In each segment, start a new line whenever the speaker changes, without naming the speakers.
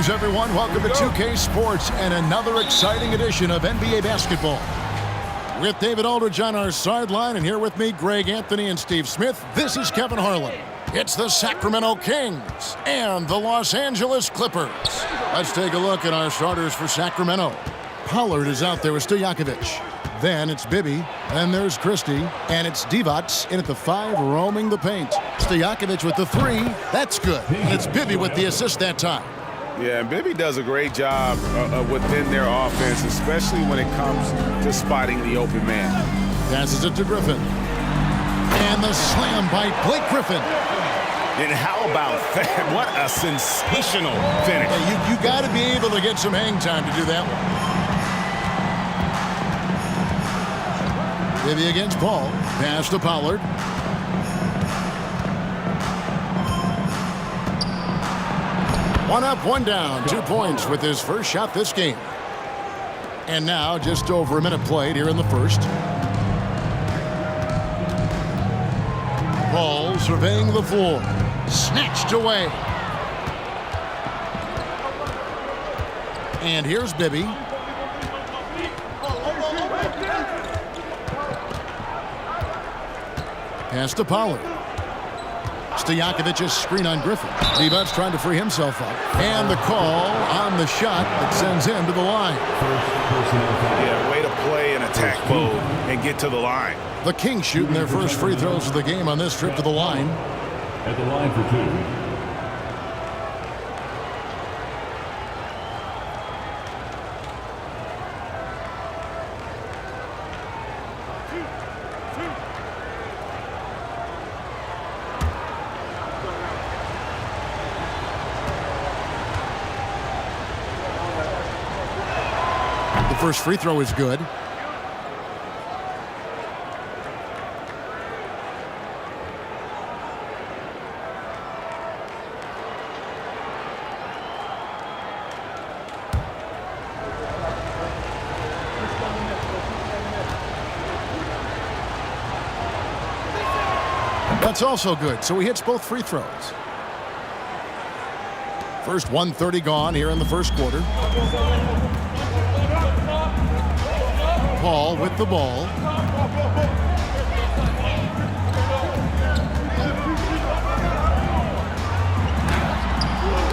Greetings, everyone. Welcome to 2K Sports and another exciting edition of NBA basketball. With David Aldridge on our sideline, and here with me, Greg Anthony and Steve Smith, this is Kevin Harlan. It's the Sacramento Kings and the Los Angeles Clippers. Let's take a look at our starters for Sacramento. Pollard is out there with Stojakovic. Then it's Bibby, and there's Christie, and it's Divac in at the 5, roaming the paint. Stojakovic with the 3, that's good. And it's Bibby with the assist that time.
Yeah, and Bibby does a great job within their offense, especially when it comes to spotting the open man.
Passes it to Griffin. And the slam by Blake Griffin.
And how about that? What a sensational finish.
Yeah, you got to be able to get some hang time to do that one. Bibby against Paul. Pass to Pollard. One up, one down. 2 points with his first shot this game. And now just over a minute played here in the first. Paul surveying the floor. Snatched away. And here's Bibby. Pass to Pollard. Stojakovic's screen on Griffin. Divac trying to free himself up. And the call on the shot that sends him to the line.
Yeah, way to play in attack mode and get to the line.
The Kings shooting their first free throws of the game on this trip to the line.
At the line for 2.
The first free throw is good. That's also good, so he hits both free throws. First 1:30 gone here in the first quarter. Paul with the ball.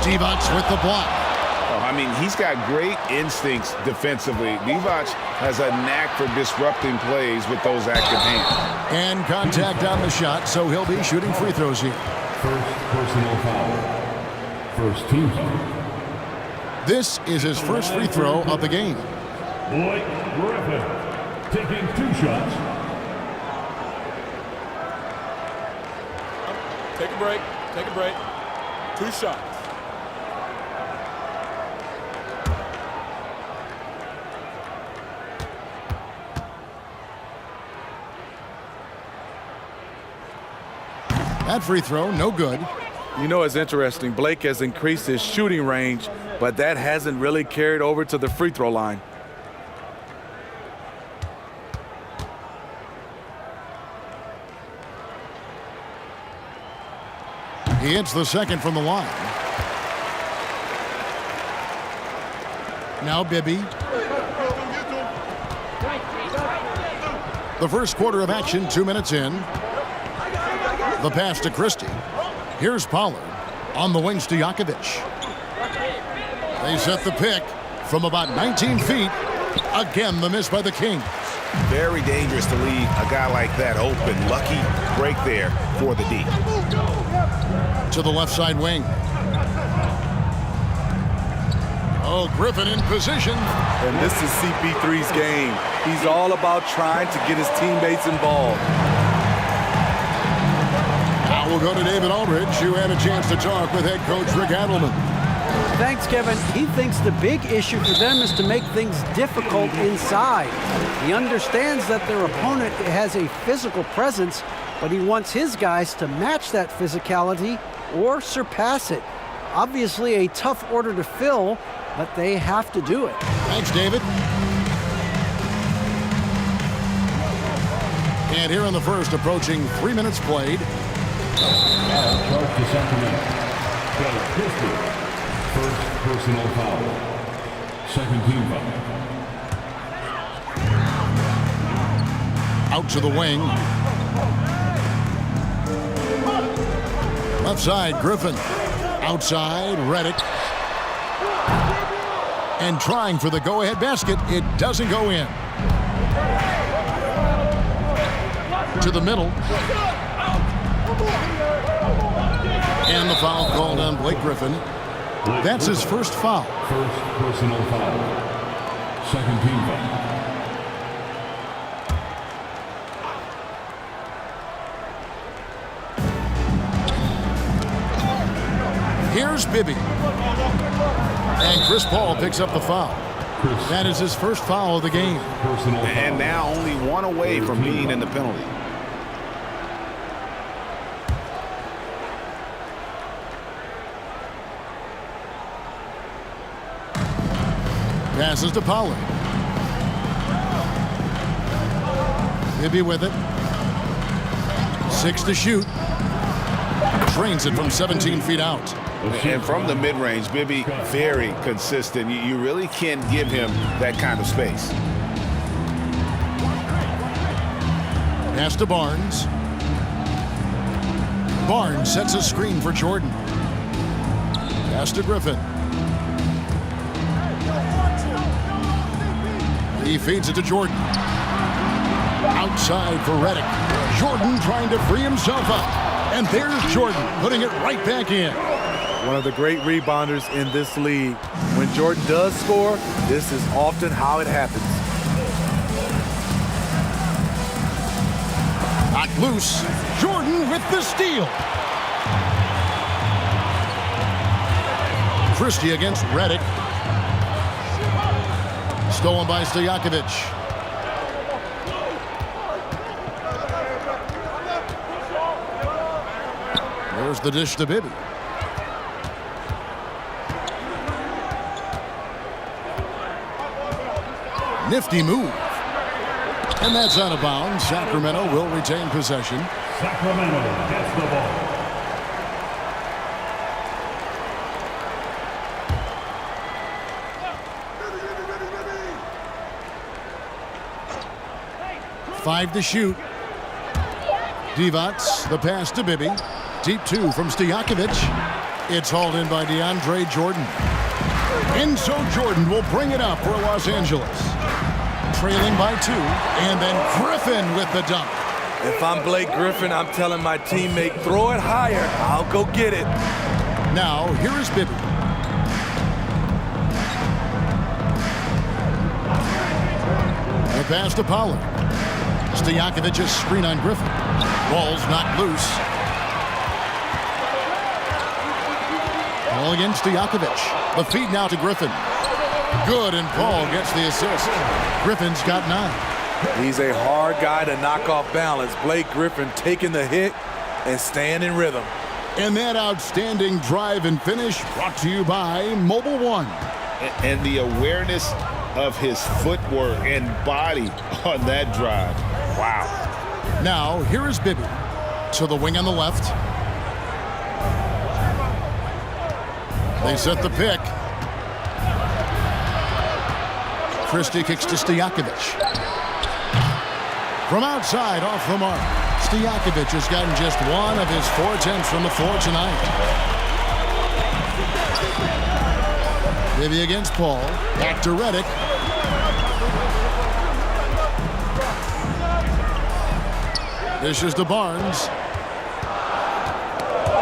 Divac with the block.
Oh, I mean, he's got great instincts defensively. Divac has a knack for disrupting plays with those active hands.
And contact on the shot, so he'll be shooting free throws here.
First personal foul. First team.
This is his first free throw of the game.
Blake Griffin taking 2 shots.
Take a break. Take a break. 2 shots.
That free throw, no good.
You know, it's interesting. Blake has increased his shooting range, but that hasn't really carried over to the free throw line.
He hits the second from the line. Now Bibby. The first quarter of action, 2 minutes in. The pass to Christie. Here's Pollard. On the wing, Stojakovic. They set the pick from about 19 feet. Again, the miss by the Kings.
Very dangerous to leave a guy like that open. Lucky break there for the D.
To the left side wing. Oh, Griffin in position.
And this is CP3's game. He's all about trying to get his teammates involved.
Now we'll go to David Aldridge, who had a chance to talk with head coach Rick Adelman.
Thanks, Kevin. He thinks the big issue for them is to make things difficult inside. He understands that their opponent has a physical presence, but he wants his guys to match that physicality or surpass it. Obviously a tough order to fill, but they have to do it.
Thanks, David. And here in the first, approaching 3 minutes played.
Charge to Sacramento. First personal foul. Second team foul.
Out to the wing. Left side, Griffin. Outside, Reddick. And trying for the go-ahead basket. It doesn't go in. To the middle. And the foul called on Blake Griffin. That's his first foul.
First personal foul. Second team foul.
Here's Bibby. And Chris Paul picks up the foul. That is his first foul of the game.
And now only one away from being in the penalty.
Passes to Pollard. Bibby with it. 6 to shoot. Drains it from 17 feet out.
And from the mid-range, Bibby, very consistent. You really can't give him that kind of space.
Pass to Barnes. Barnes sets a screen for Jordan. Pass to Griffin. He feeds it to Jordan. Outside for Reddick. Jordan trying to free himself up. And there's Jordan putting it right back in.
One of the great rebounders in this league. When Jordan does score, this is often how it happens.
Knocked loose. Jordan with the steal. Christie against Reddick. Stolen by Stojakovic. There's the dish to Bibby. Nifty move. And that's out of bounds. Sacramento will retain possession.
Sacramento gets the ball.
Five to shoot. Divac, the pass to Bibby. Deep 2 from Stojakovic. It's hauled in by DeAndre Jordan. And so Jordan will bring it up for Los Angeles. Trailing by 2. And then Griffin with the dunk.
If I'm Blake Griffin, I'm telling my teammate, throw it higher. I'll go get it.
Now, here is Bibby. The pass to Pollard. Stojakovic's screen on Griffin. Ball's knocked loose. Ball against Stojakovic. The feed now to Griffin. Good, and Paul gets the assist. Griffin's got 9.
He's a hard guy to knock off balance. Blake Griffin taking the hit and staying in rhythm.
And that outstanding drive and finish brought to you by Mobile One.
And the awareness of his footwork and body on that drive. Wow.
Now, here is Bibby. To the wing on the left. They set the pick. Christie kicks to Stojakovic. From outside, off the mark. Stojakovic has gotten just 1 of his 4 attempts from the floor tonight. Bibby against Paul. Back to Reddick. Dishes to Barnes.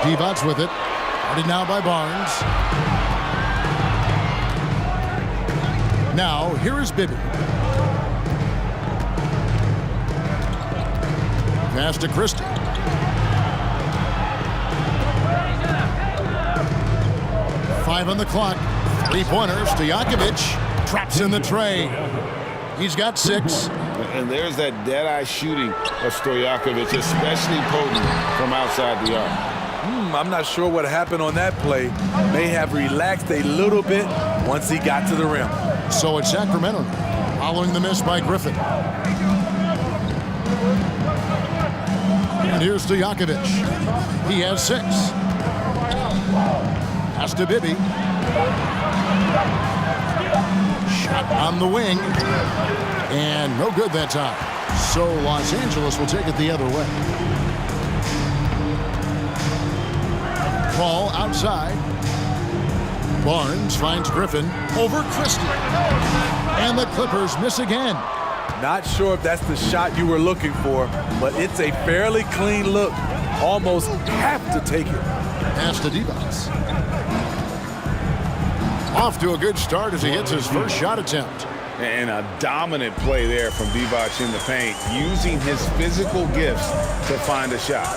Divac with it. Guarded now by Barnes. Now, here is Bibby. Pass to Christie. Five on the clock. 3-pointer. Stojakovic traps in the tray. He's got 6.
And there's that dead-eye shooting of Stojakovic, especially potent from outside the arc.
I'm not sure what happened on that play. May have relaxed a little bit once he got to the rim.
So it's Sacramento following the miss by Griffin. And here's Stojakovic. He has 6. Pass to Bibby. Shot on the wing. And no good that time. So Los Angeles will take it the other way. Ball outside. Barnes finds Griffin over Christie. And the Clippers miss again.
Not sure if that's the shot you were looking for, but it's a fairly clean look. Almost have to take it.
Pass to Divac. Off to a good start as he hits his first shot attempt.
And a dominant play there from Divac in the paint, using his physical gifts to find a shot.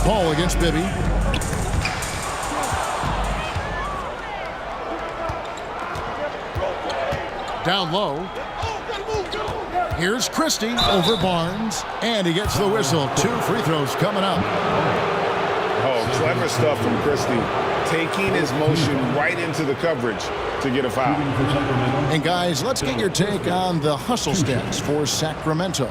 Ball against Bibby. Down low. Here's Christie over Barnes. And he gets the whistle. 2 free throws coming up.
Oh, clever stuff from Christie. Taking his motion right into the coverage to get a foul.
And guys, let's get your take on the hustle stats for Sacramento.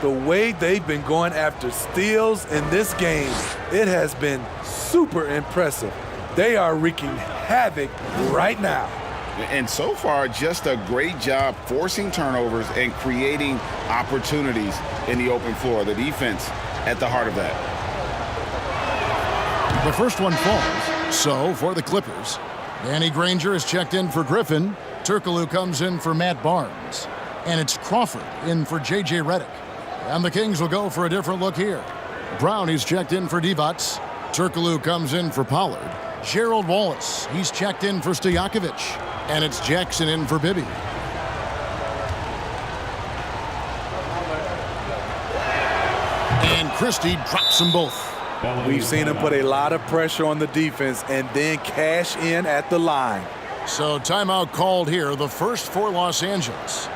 The way they've been going after steals in this game, it has been super impressive. They are wreaking havoc right now.
And so far, just a great job forcing turnovers and creating opportunities in the open floor. The defense at the heart of that.
The first one falls. So for the Clippers, Danny Granger is checked in for Griffin. Turkoglu comes in for Matt Barnes. And it's Crawford in for J.J. Redick. And the Kings will go for a different look here. Brown, he's checked in for Divac. Turkoglu comes in for Pollard. Gerald Wallace, he's checked in for Stojakovic. And it's Jackson in for Bibby. And Christie drops them both.
We've seen him put a lot of pressure on the defense and then cash in at the line.
So timeout called here, the first for Los Angeles.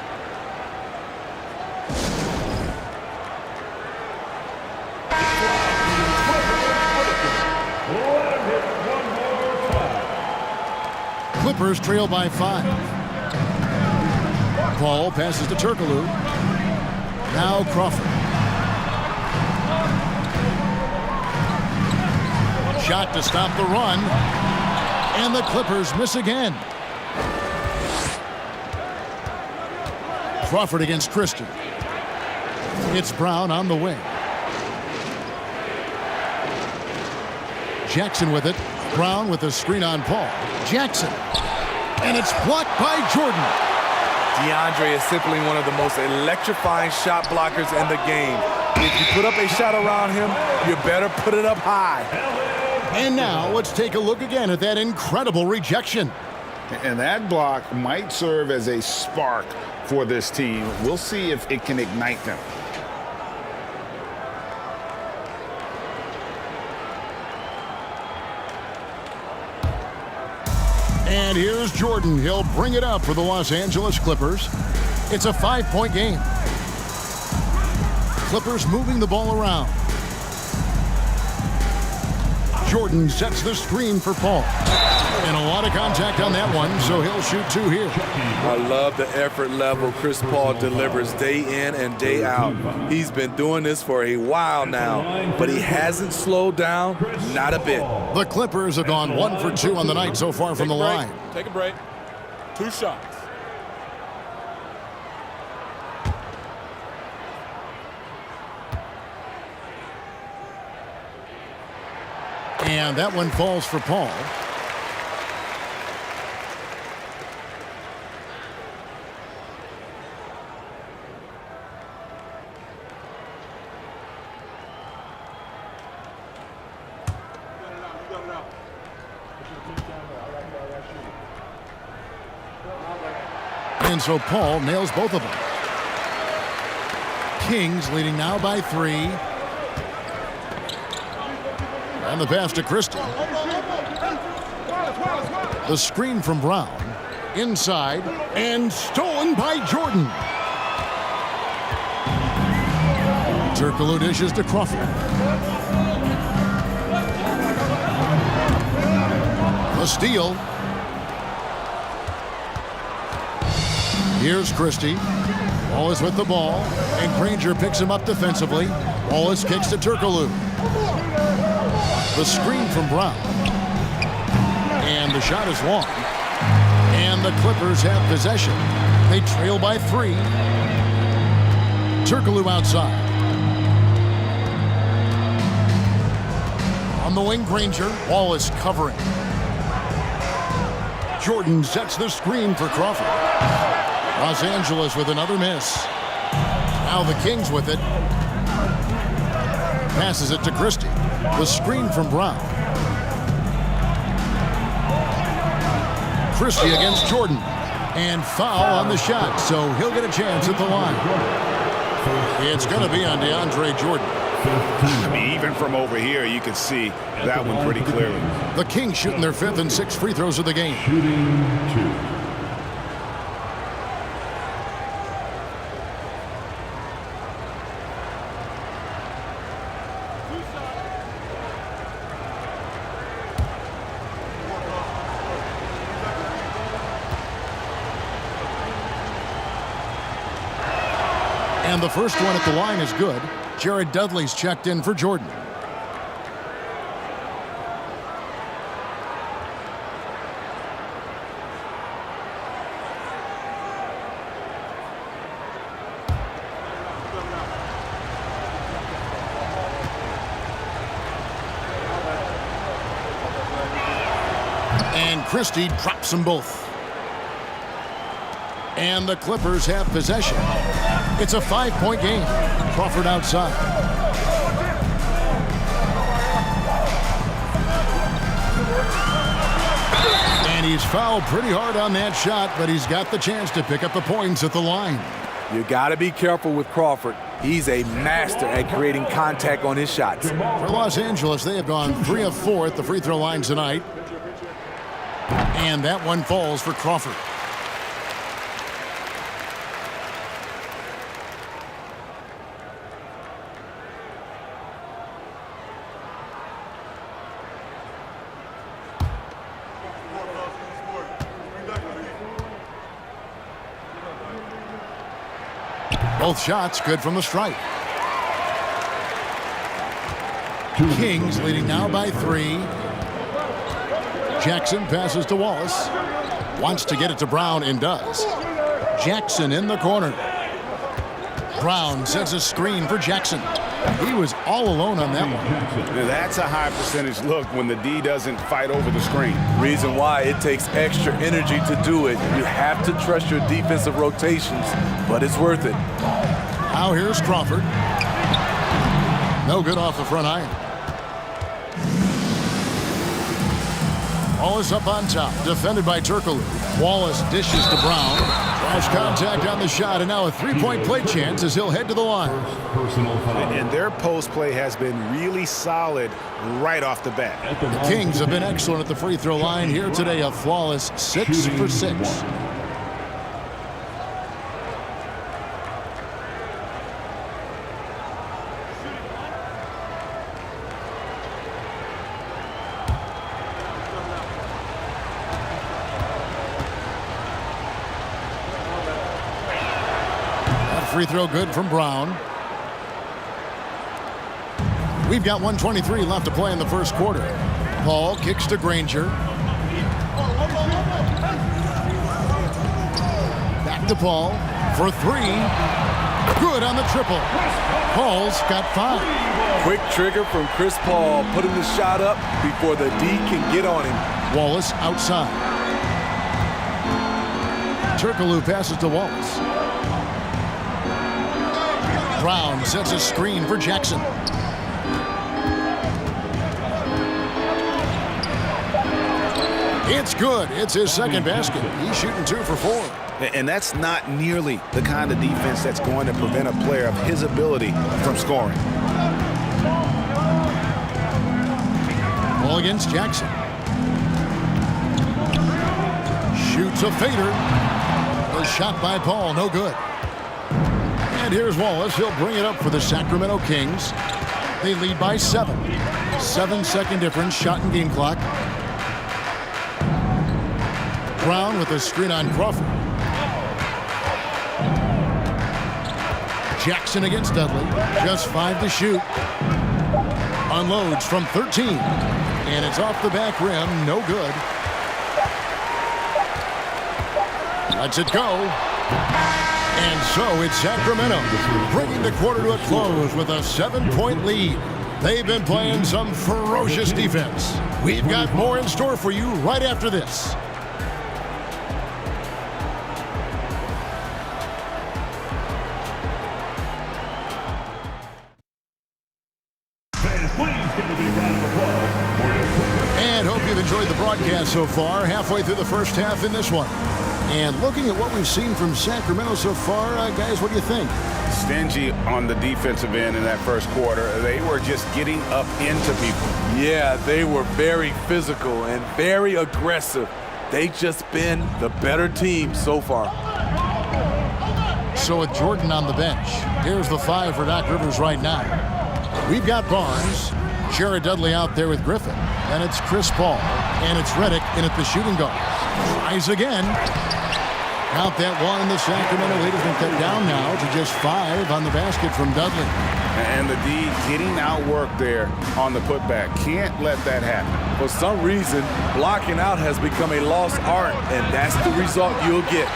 Clippers trail by 5. Paul passes to Turkoglu. Now Crawford. Shot to stop the run. And the Clippers miss again. Crawford against Christie. It's Brown on the wing. Jackson with it. Brown with a screen on Paul. Jackson. And it's blocked by Jordan.
DeAndre is simply one of the most electrifying shot blockers in the game. If you put up a shot around him, you better put it up high.
And now let's take a look again at that incredible rejection.
And that block might serve as a spark for this team. We'll see if it can ignite them.
And here's Jordan. He'll bring it up for the Los Angeles Clippers. It's a 5-point game. Clippers moving the ball around. Jordan sets the screen for Paul. And a lot of contact on that one, so he'll shoot 2 here.
I love the effort level Chris Paul delivers day in and day out. He's been doing this for a while now, but he hasn't slowed down, not a bit.
The Clippers have gone 1 for 2 on the night so far from the line.
Take a break. 2 shots.
And that one falls for Paul. And so Paul nails both of them. Kings leading now by 3. And the pass to Christie. The screen from Brown. Inside. And stolen by Jordan. Turkoglu dishes to Crawford. A steal. Here's Christie. Wallace with the ball. And Granger picks him up defensively. Wallace kicks to Turkoglu. The screen from Brown. And the shot is long. And the Clippers have possession. They trail by 3. Turkoglu outside. On the wing, Granger. Wallace covering. Jordan sets the screen for Crawford. Los Angeles with another miss. Now the Kings with it. Passes it to Christie. The screen from Brown. Christie against Jordan. And foul on the shot, so he'll get a chance at the line. It's going to be on DeAndre Jordan.
I mean, even from over here, you can see that one pretty clearly.
The Kings shooting their 5th and 6th free throws of the game.
Shooting 2.
And the first one at the line is good. Jared Dudley's checked in for Jordan. And Christie drops them both. And the Clippers have possession. It's a 5-point game. Crawford outside. And he's fouled pretty hard on that shot, but he's got the chance to pick up the points at the line.
You got to be careful with Crawford. He's a master at creating contact on his shots.
For Los Angeles, they have gone 3 of 4 at the free throw line tonight. And that one falls for Crawford. Both shots good from the stripe. Kings leading now by 3. Jackson passes to Wallace. Wants to get it to Brown and does. Jackson in the corner. Brown sets a screen for Jackson. He was all alone on that one.
That's a high percentage look when the D doesn't fight over the screen.
Reason why it takes extra energy to do it. You have to trust your defensive rotations, but it's worth it.
Now here's Crawford. No good off the front iron. Wallace up on top, defended by Turkoglu. Wallace dishes to Brown. Cross contact on the shot, and now a 3-point play chance as he'll head to the line.
Personal foul.
And their post play has been really solid right off the bat.
The Kings have been excellent at the free throw line here today. A flawless 6 for 6. Free throw good from Brown. We've got 1:23 left to play in the first quarter. Paul kicks to Granger. Back to Paul for 3. Good on the triple. Paul's got 5.
Quick trigger from Chris Paul, putting the shot up before the D can get on him.
Wallace outside. Turkoglu passes to Wallace. Brown sets a screen for Jackson. It's good. It's his second basket. He's shooting 2 for 4.
And that's not nearly the kind of defense that's going to prevent a player of his ability from scoring.
Ball against Jackson. Shoots a fader. A shot by Paul, no good. And here's Wallace. He'll bring it up for the Sacramento Kings. They lead by 7. 7-second difference, shot and game clock. Brown with a screen on Crawford. Jackson against Dudley. Just 5 to shoot. Unloads from 13. And it's off the back rim. No good. Lets it go. And so it's Sacramento bringing the quarter to a close with a 7-point lead. They've been playing some ferocious defense. We've got more in store for you right after this. And hope you've enjoyed the broadcast so far. Halfway through the first half in this one. And looking at what we've seen from Sacramento so far, guys, what do you think?
Stingy on the defensive end in that first quarter. They were just getting up into people.
Yeah, they were very physical and very aggressive. They've just been the better team so far.
So with Jordan on the bench, here's the 5 for Doc Rivers right now. We've got Barnes, Jared Dudley out there with Griffin, and it's Chris Paul, and it's Redick in at the shooting guard. Tries again. Count that one. The Sacramento lead has been cut down now to just 5 on the basket from Dudley.
And the D getting outworked there on the putback. Can't let that happen.
For some reason, blocking out has become a lost art, and that's the result you'll get.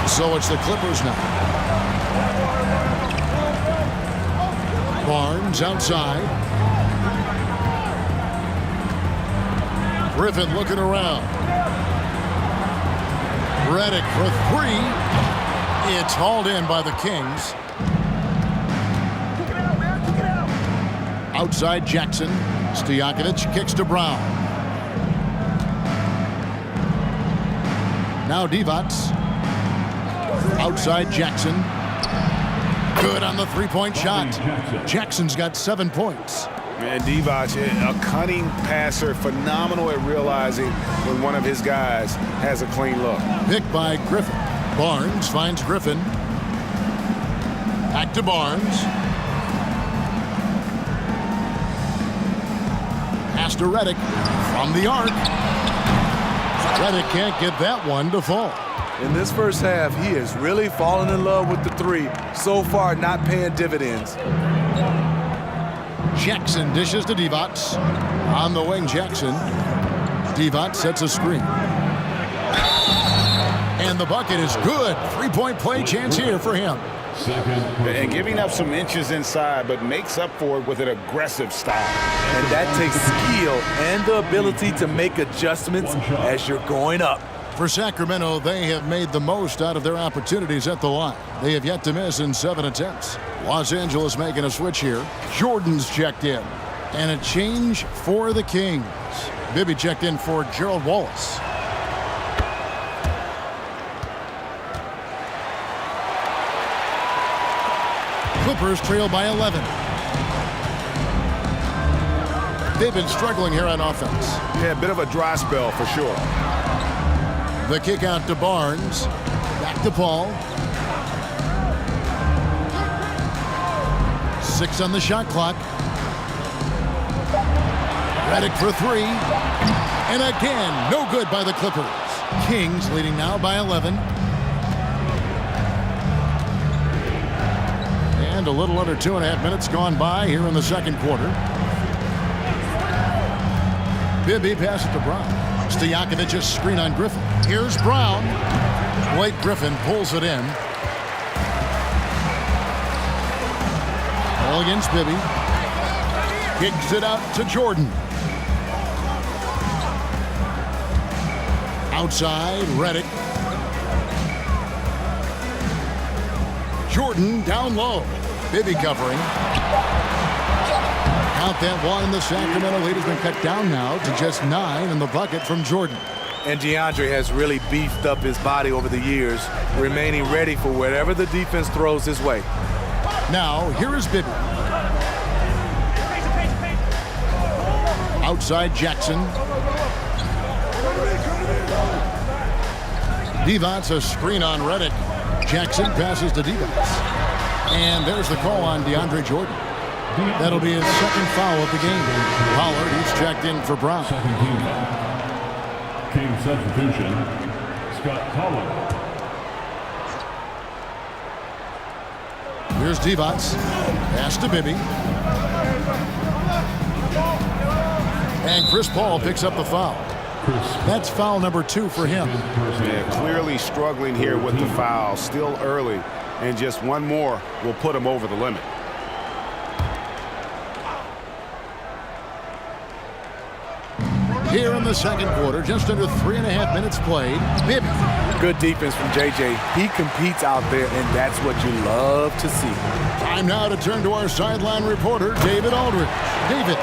So it's the Clippers now. Barnes outside. Griffin looking around. Redick for 3. It's hauled in by the Kings. Outside Jackson. Stojakovic kicks to Brown. Now Divac. Outside Jackson. Good on the three-point shot. Jackson's got 7 points.
And Divac, a cunning passer, phenomenal at realizing when one of his guys has a clean look.
Picked by Griffin. Barnes finds Griffin. Back to Barnes. Pass to Redick from the arc. Redick can't get that one to fall.
In this first half, he has really fallen in love with the 3. So far, not paying dividends.
Jackson dishes to Divac. On the wing, Jackson. Divac sets a screen. And the bucket is good. 3-point play chance here for him.
And giving up some inches inside, but makes up for it with an aggressive style.
And that takes skill and the ability to make adjustments as you're going up.
For Sacramento, they have made the most out of their opportunities at the line. They have yet to miss in 7 attempts. Los Angeles making a switch here. Jordan's checked in. And a change for the Kings. Bibby checked in for Gerald Wallace. Clippers trail by 11. They've been struggling here on offense.
Yeah, a bit of a dry spell for sure.
The kick out to Barnes. Back to Paul. 6 on the shot clock. Redick for 3. And again, no good by the Clippers. Kings leading now by 11. And a little under 2.5 minutes gone by here in the second quarter. Bibby passes to Brown. Stojakovic's screen on Griffin. Here's Brown. Blake Griffin pulls it in. All against Bibby. Kicks it out to Jordan. Outside, Redick. Jordan down low. Bibby covering. Count that one. The Sacramento lead has been cut down now to just 9 in the bucket from Jordan.
And DeAndre has really beefed up his body over the years, remaining ready for whatever the defense throws his way.
Now, here is Bibby. Outside Jackson. Divac, a screen on Redick. Jackson passes to Divac. And there's the call on DeAndre Jordan. That'll be his second foul of the game. Pollard, he's checked in for Brown.
Second team foul. Team substitution, Scott Pollard.
Here's Divac. Pass to Bibby. And Chris Paul picks up the foul. That's foul number 2 for him.
Yeah, clearly struggling here with the foul. Still early. And just one more will put him over the limit.
Here in the second quarter, just under 3.5 minutes played. Bibby.
Good defense from JJ. He competes out there, and that's what you love to see.
Time now to turn to our sideline reporter, David Aldridge. David.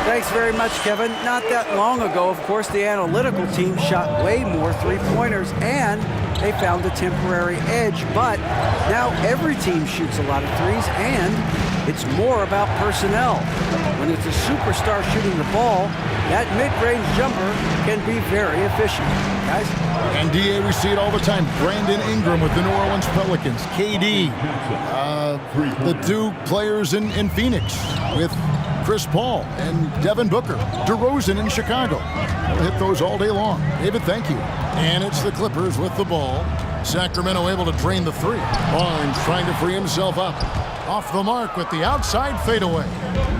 Thanks very much, Kevin. Not that long ago, of course, the analytical team shot way more three-pointers, and they found a temporary edge. But now every team shoots a lot of threes, and it's more about personnel. When it's a superstar shooting the ball, that mid-range jumper can be very efficient. Guys?
And DA, we see it all the time. Brandon Ingram with the New Orleans Pelicans. KD. The 2 players in Phoenix with Chris Paul and Devin Booker. DeRozan in Chicago. We'll hit those all day long. David, thank you. And it's the Clippers with the ball. Sacramento able to drain the 3. Barnes trying to free himself up. Off the mark with the outside fadeaway.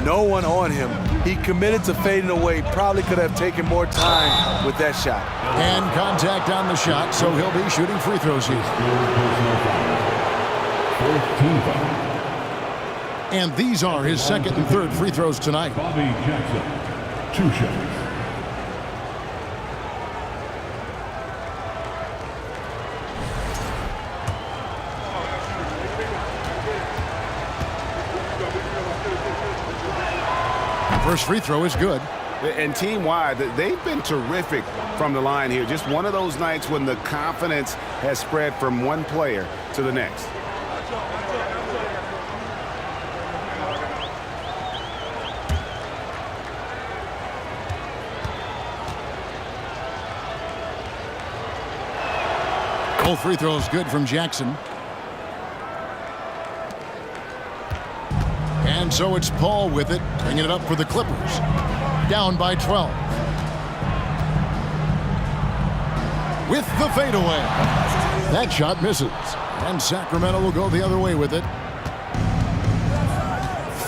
No one on him. He committed to fading away. Probably could have taken more time with that shot.
And contact on the shot, so he'll be shooting free throws here. And these are his second and third free throws tonight.
Bobby Jackson, 2 shots.
First free throw is good.
And team-wide, they've been terrific from the line here. Just one of those nights when the confidence has spread from one player to the next.
Both free throws good from Jackson. And so it's Paul with it, bringing it up for the Clippers. Down by 12. With the fadeaway. That shot misses. And Sacramento will go the other way with it.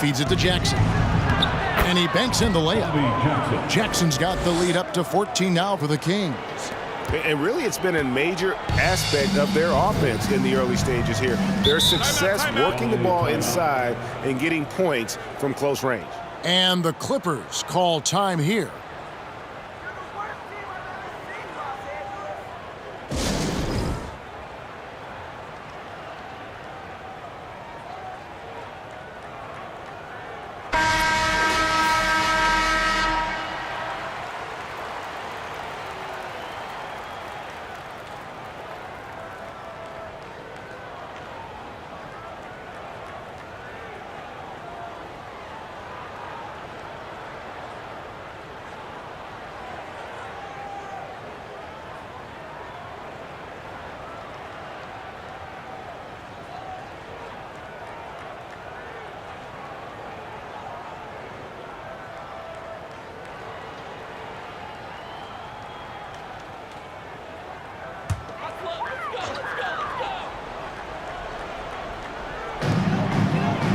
Feeds it to Jackson. And he banks in the layup. Jackson's got the lead up to 14 now for the Kings.
And really, it's been a major aspect of their offense in the early stages here. Their success working the ball inside and getting points from close range.
And the Clippers call time here.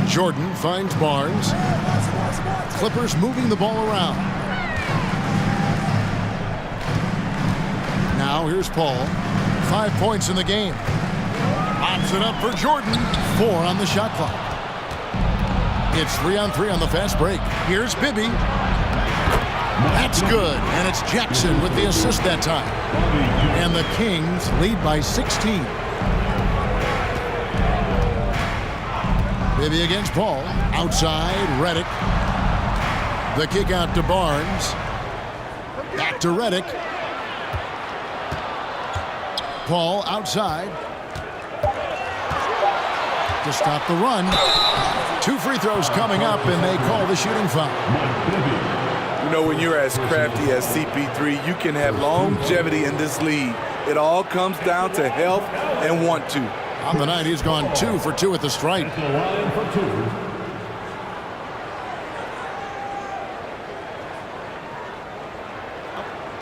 Jordan finds Barnes. Clippers moving the ball around. Now here's Paul. 5 points in the game. Pops it up for Jordan. 4 on the shot clock. It's 3-on-3 on the fast break. Here's Bibby. That's good. And it's Jackson with the assist that time. And the Kings lead by 16. Bibby against Paul. Outside, Redick. The kick out to Barnes. Back to Redick. Paul outside. To stop the run. 2 free throws coming up, and they call the shooting foul.
You know, when you're as crafty as CP3, you can have longevity in this league. It all comes down to health and want to.
On the night, he's gone 2 for 2 at the stripe.
At the line for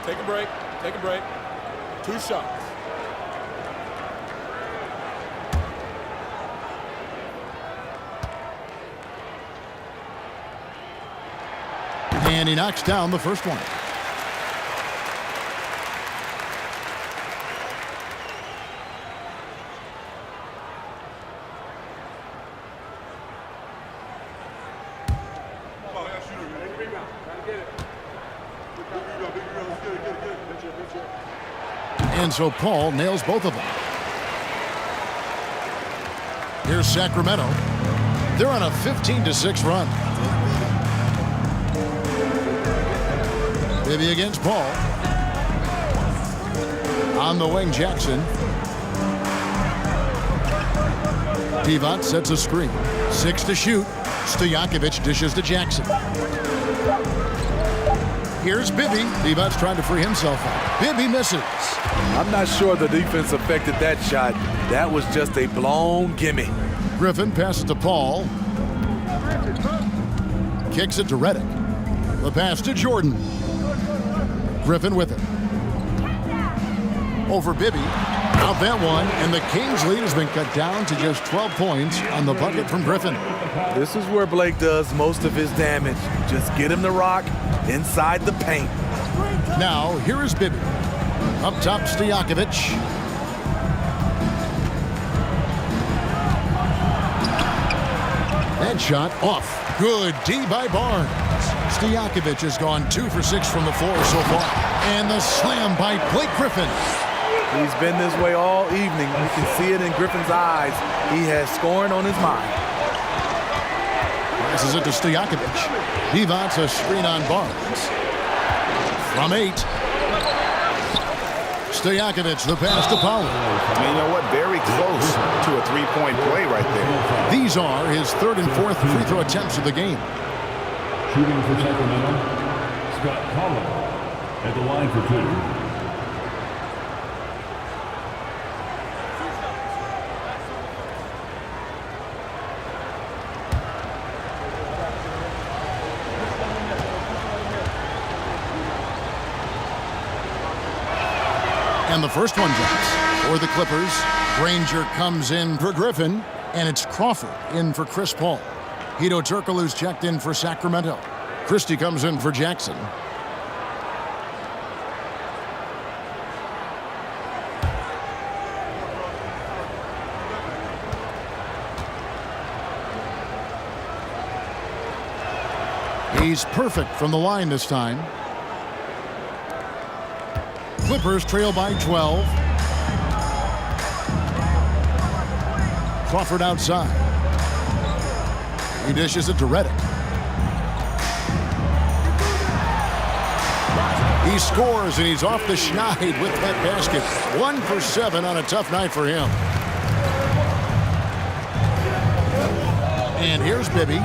2.
Take a break. Take a break. 2 shots.
And he knocks down the first one. And so Paul nails both of them. Here's Sacramento. They're on a 15-6 run. Bibby against Paul. On the wing, Jackson. Pivot sets a screen. 6 to shoot. Stojakovic dishes to Jackson. Here's Bibby. Pivot's trying to free himself up. Bibby misses.
I'm not sure the defense affected that shot. That was just a blown gimme.
Griffin passes to Paul. Kicks it to Redick. The pass to Jordan. Griffin with it. Over Bibby. Out that one, and the Kings' lead has been cut down to just 12 points on the bucket from Griffin.
This is where Blake does most of his damage. Just get him the rock inside the paint.
Now, here is Bibby. Up top, Stojakovic. That shot off. Good D by Barnes. Stojakovic has gone 2 for 6 from the floor so far. And the slam by Blake Griffin.
He's been this way all evening. You can see it in Griffin's eyes. He has scoring on his mind.
Passes it to Stojakovic. He wants a screen on Barnes. From 8. Stojakovic, the pass to Pollard.
You know what? Very close to a three-point play right there.
These are his 3rd and 4th free throw attempts of the game.
Shooting for Sacramento, Scott Pollard at the line for 2.
And the first one drops for the Clippers. Granger comes in for Griffin, and it's Crawford in for Chris Paul. Hedo Turkoglu's checked in for Sacramento. Christie comes in for Jackson. He's perfect from the line this time. Clippers trail by 12. Crawford outside. He dishes it to Redick. He scores, and he's off the schneid with that basket. 1 for 7 on a tough night for him. And here's Bibby.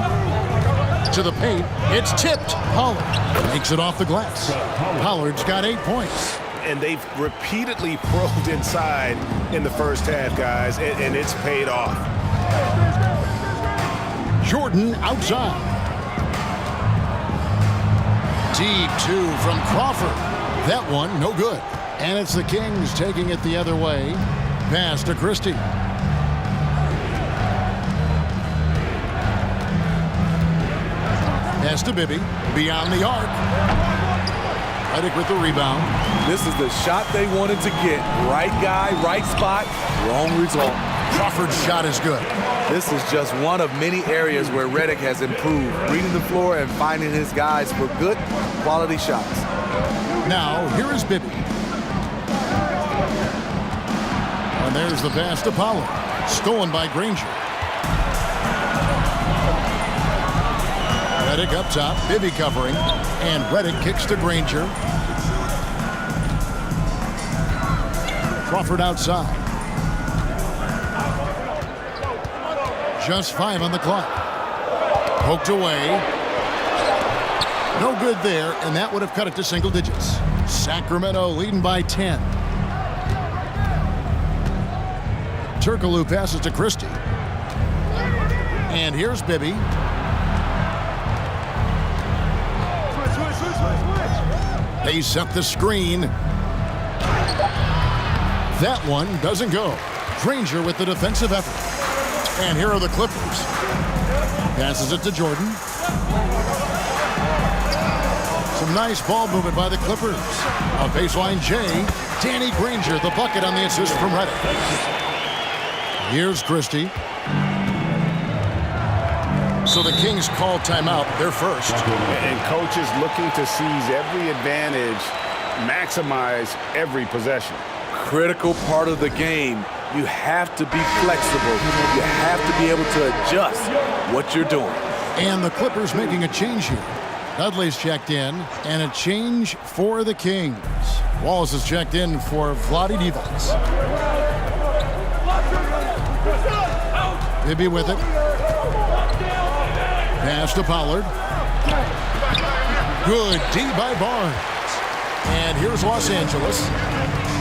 To the paint. It's tipped. Pollard makes it off the glass. Pollard's got 8 points.
And they've repeatedly probed inside in the first half, guys, and it's paid off.
Jordan outside. Deep 2 from Crawford. That one, no good. And it's the Kings taking it the other way. Pass to Christie. Pass to Bibby. Beyond the arc. Redick with the rebound.
This is the shot they wanted to get. Right guy, right spot, wrong result.
Crawford's shot is good.
This is just one of many areas where Redick has improved, reading the floor and finding his guys for good quality shots.
Now, here is Bibby. And there's the pass to Pollard. Stolen by Granger. Redick up top, Bibby covering, and Redick kicks to Granger. Crawford outside. Just 5 on the clock. Poked away. No good there, and that would have cut it to single digits. Sacramento leading by 10. Turkoglu passes to Christie. And here's Bibby. They set the screen. That one doesn't go. Granger with the defensive effort. And here are the Clippers. Passes it to Jordan. Some nice ball movement by the Clippers. On baseline J, Danny Granger, the bucket on the assist from Reddick. Here's Christie. So the Kings call timeout. They're first.
And coaches looking to seize every advantage, maximize every possession.
Critical part of the game. You have to be flexible. You have to be able to adjust what you're doing.
And the Clippers making a change here. Dudley's checked in, and a change for the Kings. Wallace is checked in for Vlade Divac. Bibby with it. Pass to Pollard. Good D by Barnes. And here's Los Angeles.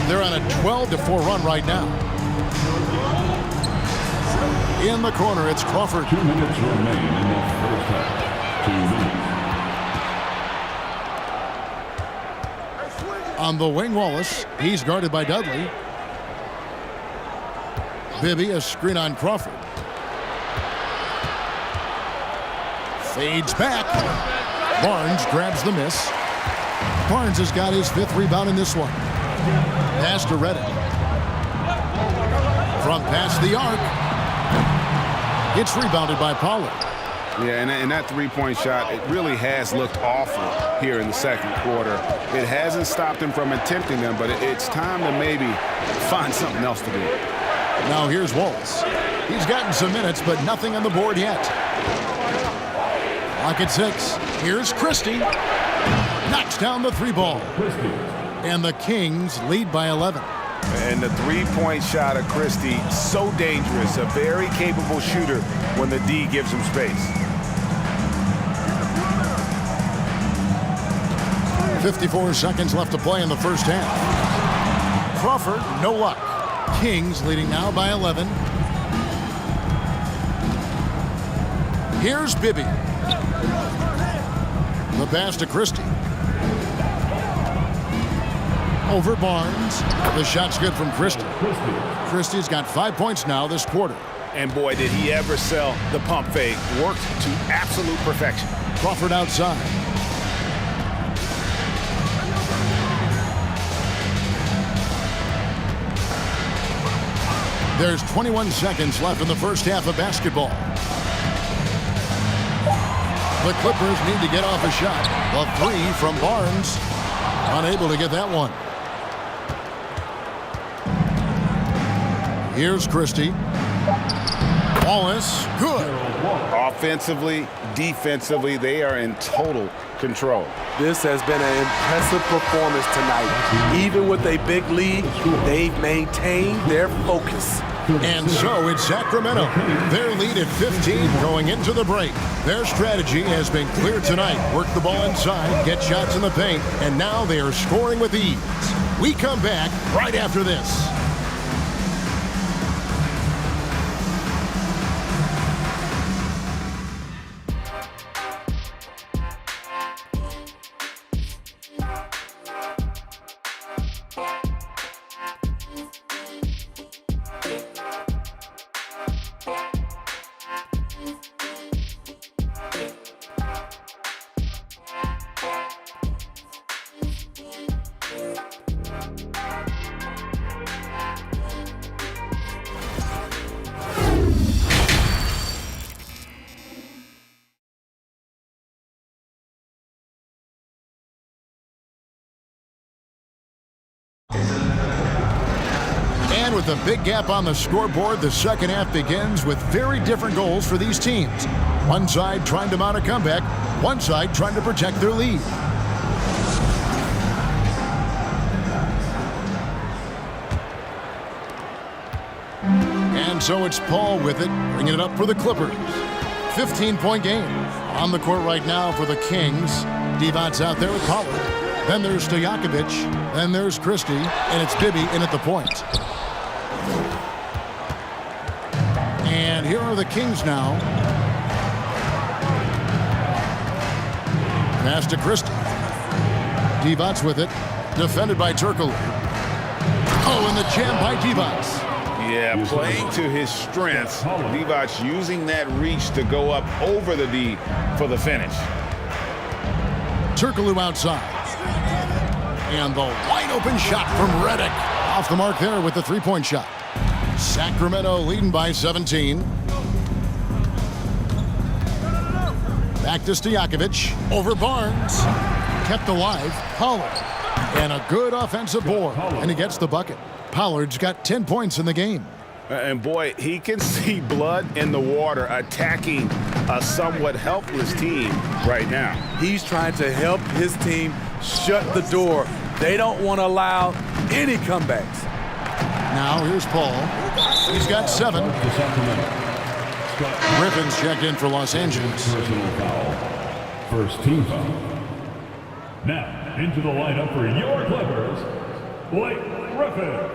They're on a 12-4 run right now. In the corner, it's Crawford.
2 minutes remain in the first half. 2 minutes.
On the wing, Wallace. He's guarded by Dudley. Bibby, a screen on Crawford. Fades back. Barnes grabs the miss. Barnes has got his 5th rebound in this one. Pass to Reddick. From past the arc. It's rebounded by Pollard.
Yeah, and that three-point shot, it really has looked awful here in the second quarter. It hasn't stopped him from attempting them, but it's time to maybe find something else to do.
Now here's Wallace. He's gotten some minutes, but nothing on the board yet. Clock at 6. Here's Christie. Knocks down the 3-ball. And the Kings lead by 11.
And the three-point shot of Christie, so dangerous. A very capable shooter when the D gives him space.
54 seconds left to play in the first half. Crawford, no luck. Kings leading now by 11. Here's Bibby. The pass to Christie. Over Barnes. The shot's good from Christie. Christie's got 5 points now this quarter.
And boy, did he ever sell the pump fake. Worked to absolute perfection.
Crawford outside. There's 21 seconds left in the first half of basketball. The Clippers need to get off a shot. The 3 from Barnes. Unable to get that one. Here's Christie. Wallace, good.
Offensively, defensively, they are in total control.
This has been an impressive performance tonight. Even with a big lead, they've maintained their focus.
And so it's Sacramento. Their lead at 15 going into the break. Their strategy has been clear tonight. Work the ball inside, get shots in the paint, and now they are scoring with ease. We come back right after this. And with a big gap on the scoreboard, the second half begins with very different goals for these teams. One side trying to mount a comeback, one side trying to protect their lead. And so it's Paul with it, bringing it up for the Clippers. 15-point game. On the court right now for the Kings. Divac's out there with Pollard. Then there's Stojakovic. Then there's Christie. And it's Bibby in at the point. And here are the Kings now. Pass to Christie. Divac's with it. Defended by Turkle. Oh, and the jam by Divac.
Yeah, playing to his strengths. Divac using that reach to go up over the D for the finish.
Turkoglu outside. And the wide open shot from Redick. Off the mark there with the three-point shot. Sacramento leading by 17. Back to Stojakovic. Over Barnes. Kept alive. Pollard. And a good offensive board. And he gets the bucket. Pollard's got 10 points in the game.
And boy, he can see blood in the water attacking a somewhat helpless team right now.
He's trying to help his team shut the door. They don't want to allow any comebacks.
Now here's Paul. He's got 7. Griffin's checked in for Los Angeles.
Personal foul. First team foul. Now, into the lineup for your Clippers, Blake Griffin.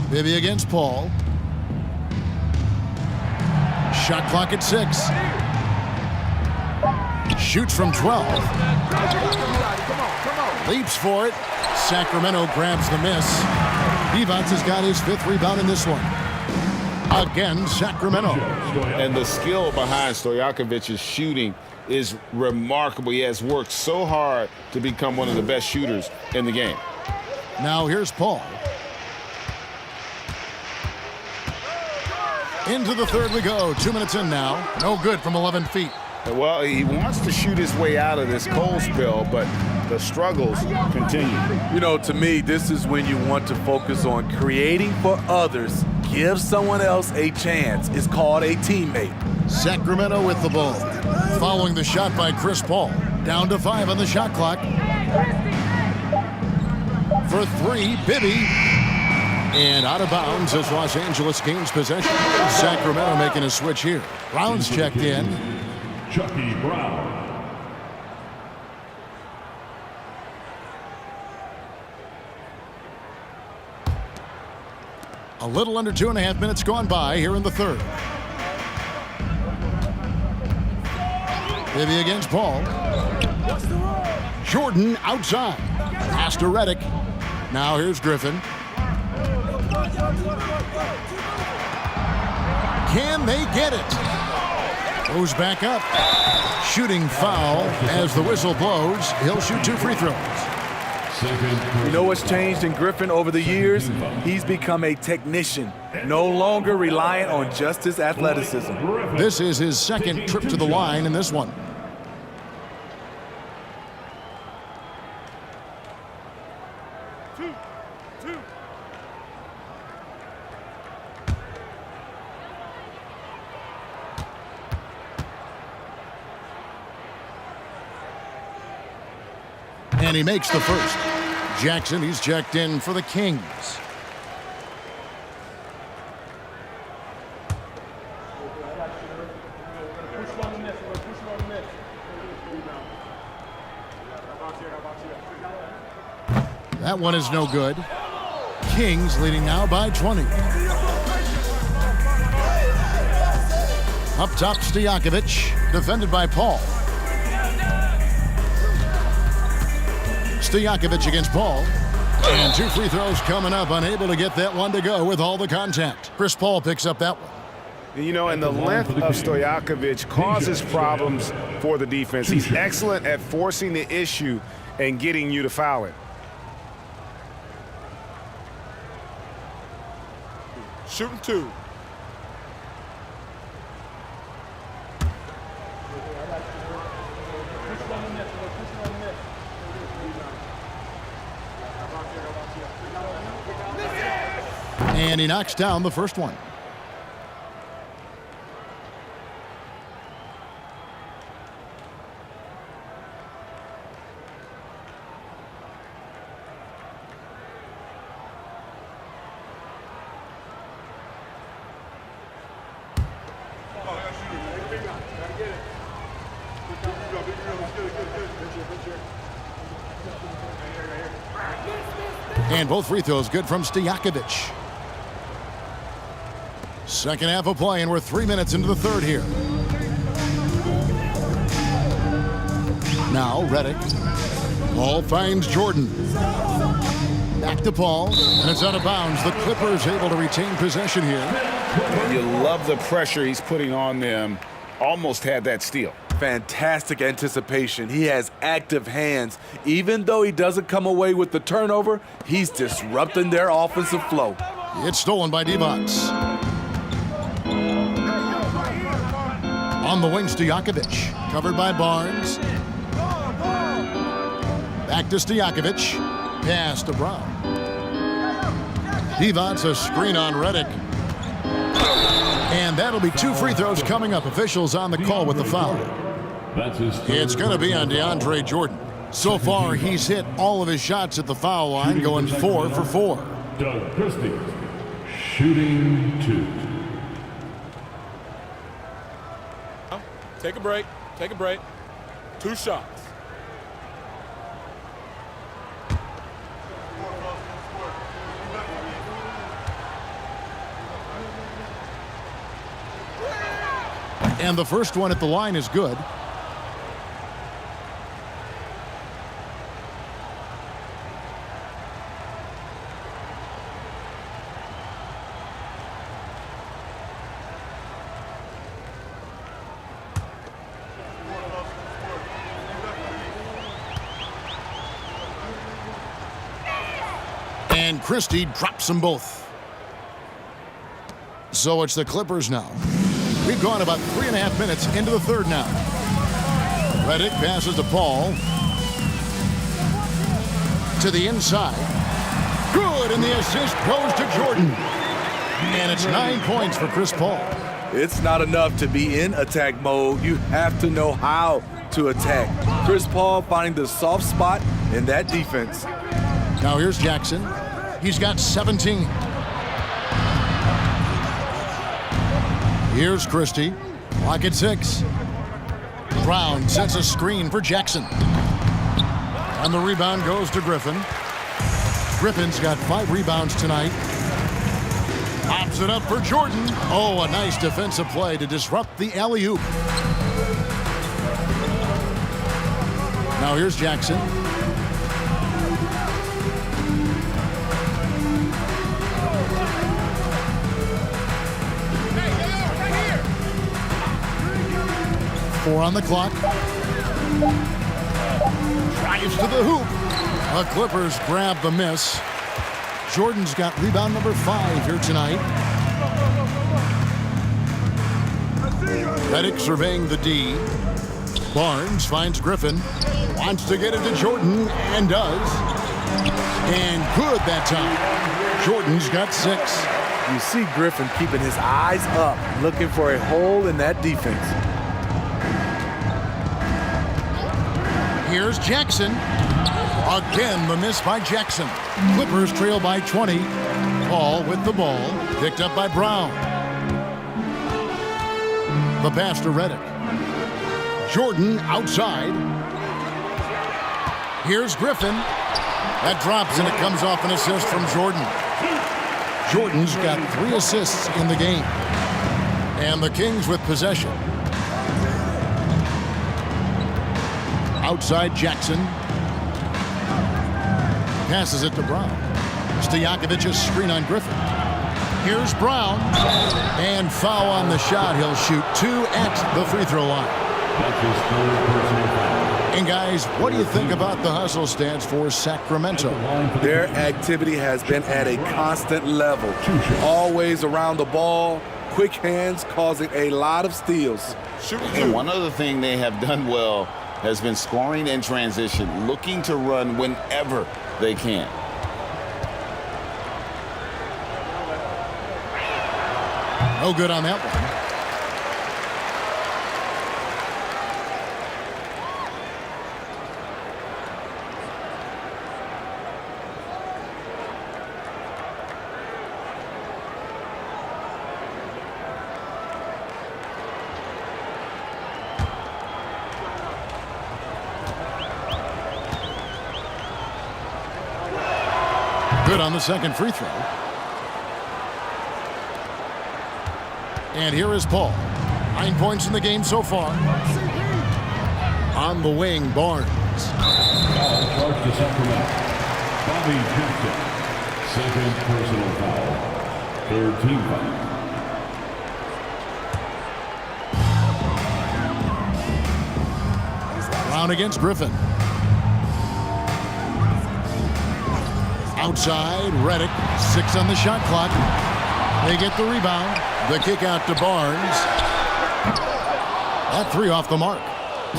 Bibby against Paul. Shot clock at 6. Shoots from 12. Leaps for it. Sacramento grabs the miss. Evans has got his 5th rebound in this one. Again, Sacramento.
And the skill behind Stojakovic's shooting is remarkable. He has worked so hard to become one of the best shooters in the game.
Now here's Paul. Into the third we go. 2 minutes in now. No good from 11 feet.
Well, he wants to shoot his way out of this cold spell, but the struggles continue.
You know, to me, this is when you want to focus on creating for others. Give someone else a chance. It's called a teammate.
Sacramento with the ball. Following the shot by Chris Paul. Down to 5 on the shot clock. For 3, Bibby. And out of bounds as Los Angeles gains possession. Sacramento making a switch here. Brown's checked in.
Chucky Brown.
A little under 2.5 minutes gone by here in the third. Bibby against Paul. Jordan outside. Pass to Redick. Now here's Griffin. Can they get it? Goes back up. Shooting foul as the whistle blows. He'll shoot 2 free throws.
You know what's changed in Griffin over the years? He's become a technician, no longer reliant on just his athleticism.
This is his 2nd trip to the line in this one. And he makes the first. Jackson, he's checked in for the Kings. That one is no good. Kings leading now by 20. Up top, Stojakovic, defended by Paul. Stojakovic against Paul. And 2 free throws coming up, unable to get that one to go with all the contact. Chris Paul picks up that one.
You know, and the length of Stojakovic causes problems for the defense. He's excellent at forcing the issue and getting you to foul it.
Shooting 2.
And he knocks down the first one. And both free throws good from Stojakovic. Second half of play, and we're 3 minutes into the third here. Now Redick. Ball finds Jordan. Back to Paul, and it's out of bounds. The Clippers able to retain possession here.
You love the pressure he's putting on them. Almost had that steal.
Fantastic anticipation. He has active hands. Even though he doesn't come away with the turnover, he's disrupting their offensive flow.
It's stolen by Divac. On the wing, Stojakovic. Covered by Barnes. Back to Stojakovic. Pass to Brown. Divac, a screen on Redick. And that'll be 2 free throws coming up. Officials on the call with the foul. It's going to be on DeAndre Jordan. So far, he's hit all of his shots at the foul line, going 4 for 4.
Doug Christie, shooting 2.
Take a break. Take a break. 2 shots.
And the first one at the line is good. And Christie drops them both. So it's the Clippers now. We've gone about 3.5 minutes into the third now. Redick passes to Paul. To the inside. Good, and the assist goes to Jordan. And it's 9 points for Chris Paul.
It's not enough to be in attack mode. You have to know how to attack. Chris Paul finding the soft spot in that defense.
Now here's Jackson. He's got 17. Here's Christie. Clock at 6. Brown sets a screen for Jackson. And the rebound goes to Griffin. Griffin's got 5 rebounds tonight. Pops it up for Jordan. Oh, a nice defensive play to disrupt the alley-oop. Now here's Jackson. Four on the clock. Drives to the hoop. The Clippers grab the miss. Jordan's got rebound number 5 here tonight. Redick surveying the D. Barnes finds Griffin. Wants to get it to Jordan, and does. And good that time. Jordan's got 6.
You see Griffin keeping his eyes up, looking for a hole in that defense.
Here's Jackson. Again, the miss by Jackson. Clippers trail by 20. Paul with the ball. Picked up by Brown. The pass to Redick. Jordan outside. Here's Griffin. That drops, and it comes off an assist from Jordan. Jordan's got 3 assists in the game. And the Kings with possession. Outside Jackson. Passes it to Brown. Stojakovic's screen on Griffin. Here's Brown. And foul on the shot. He'll shoot 2 at the free throw line.
That's his 3rd personal foul.
And guys, what do you think about the hustle stance for Sacramento?
Their activity has been at a constant level. Always around the ball. Quick hands causing a lot of steals.
And one other thing they have done well has been scoring in transition, looking to run whenever they can.
No good on that one. Good on the second free throw. And here is Paul. 9 points in the game so far. On the wing, Barnes.
Charge to Sacramento. Bobby Jackson. Second personal foul. Third team foul.
Brown against Griffin. Outside, Reddick. 6 on the shot clock. They get the rebound. The kick out to Barnes. That 3 off the mark.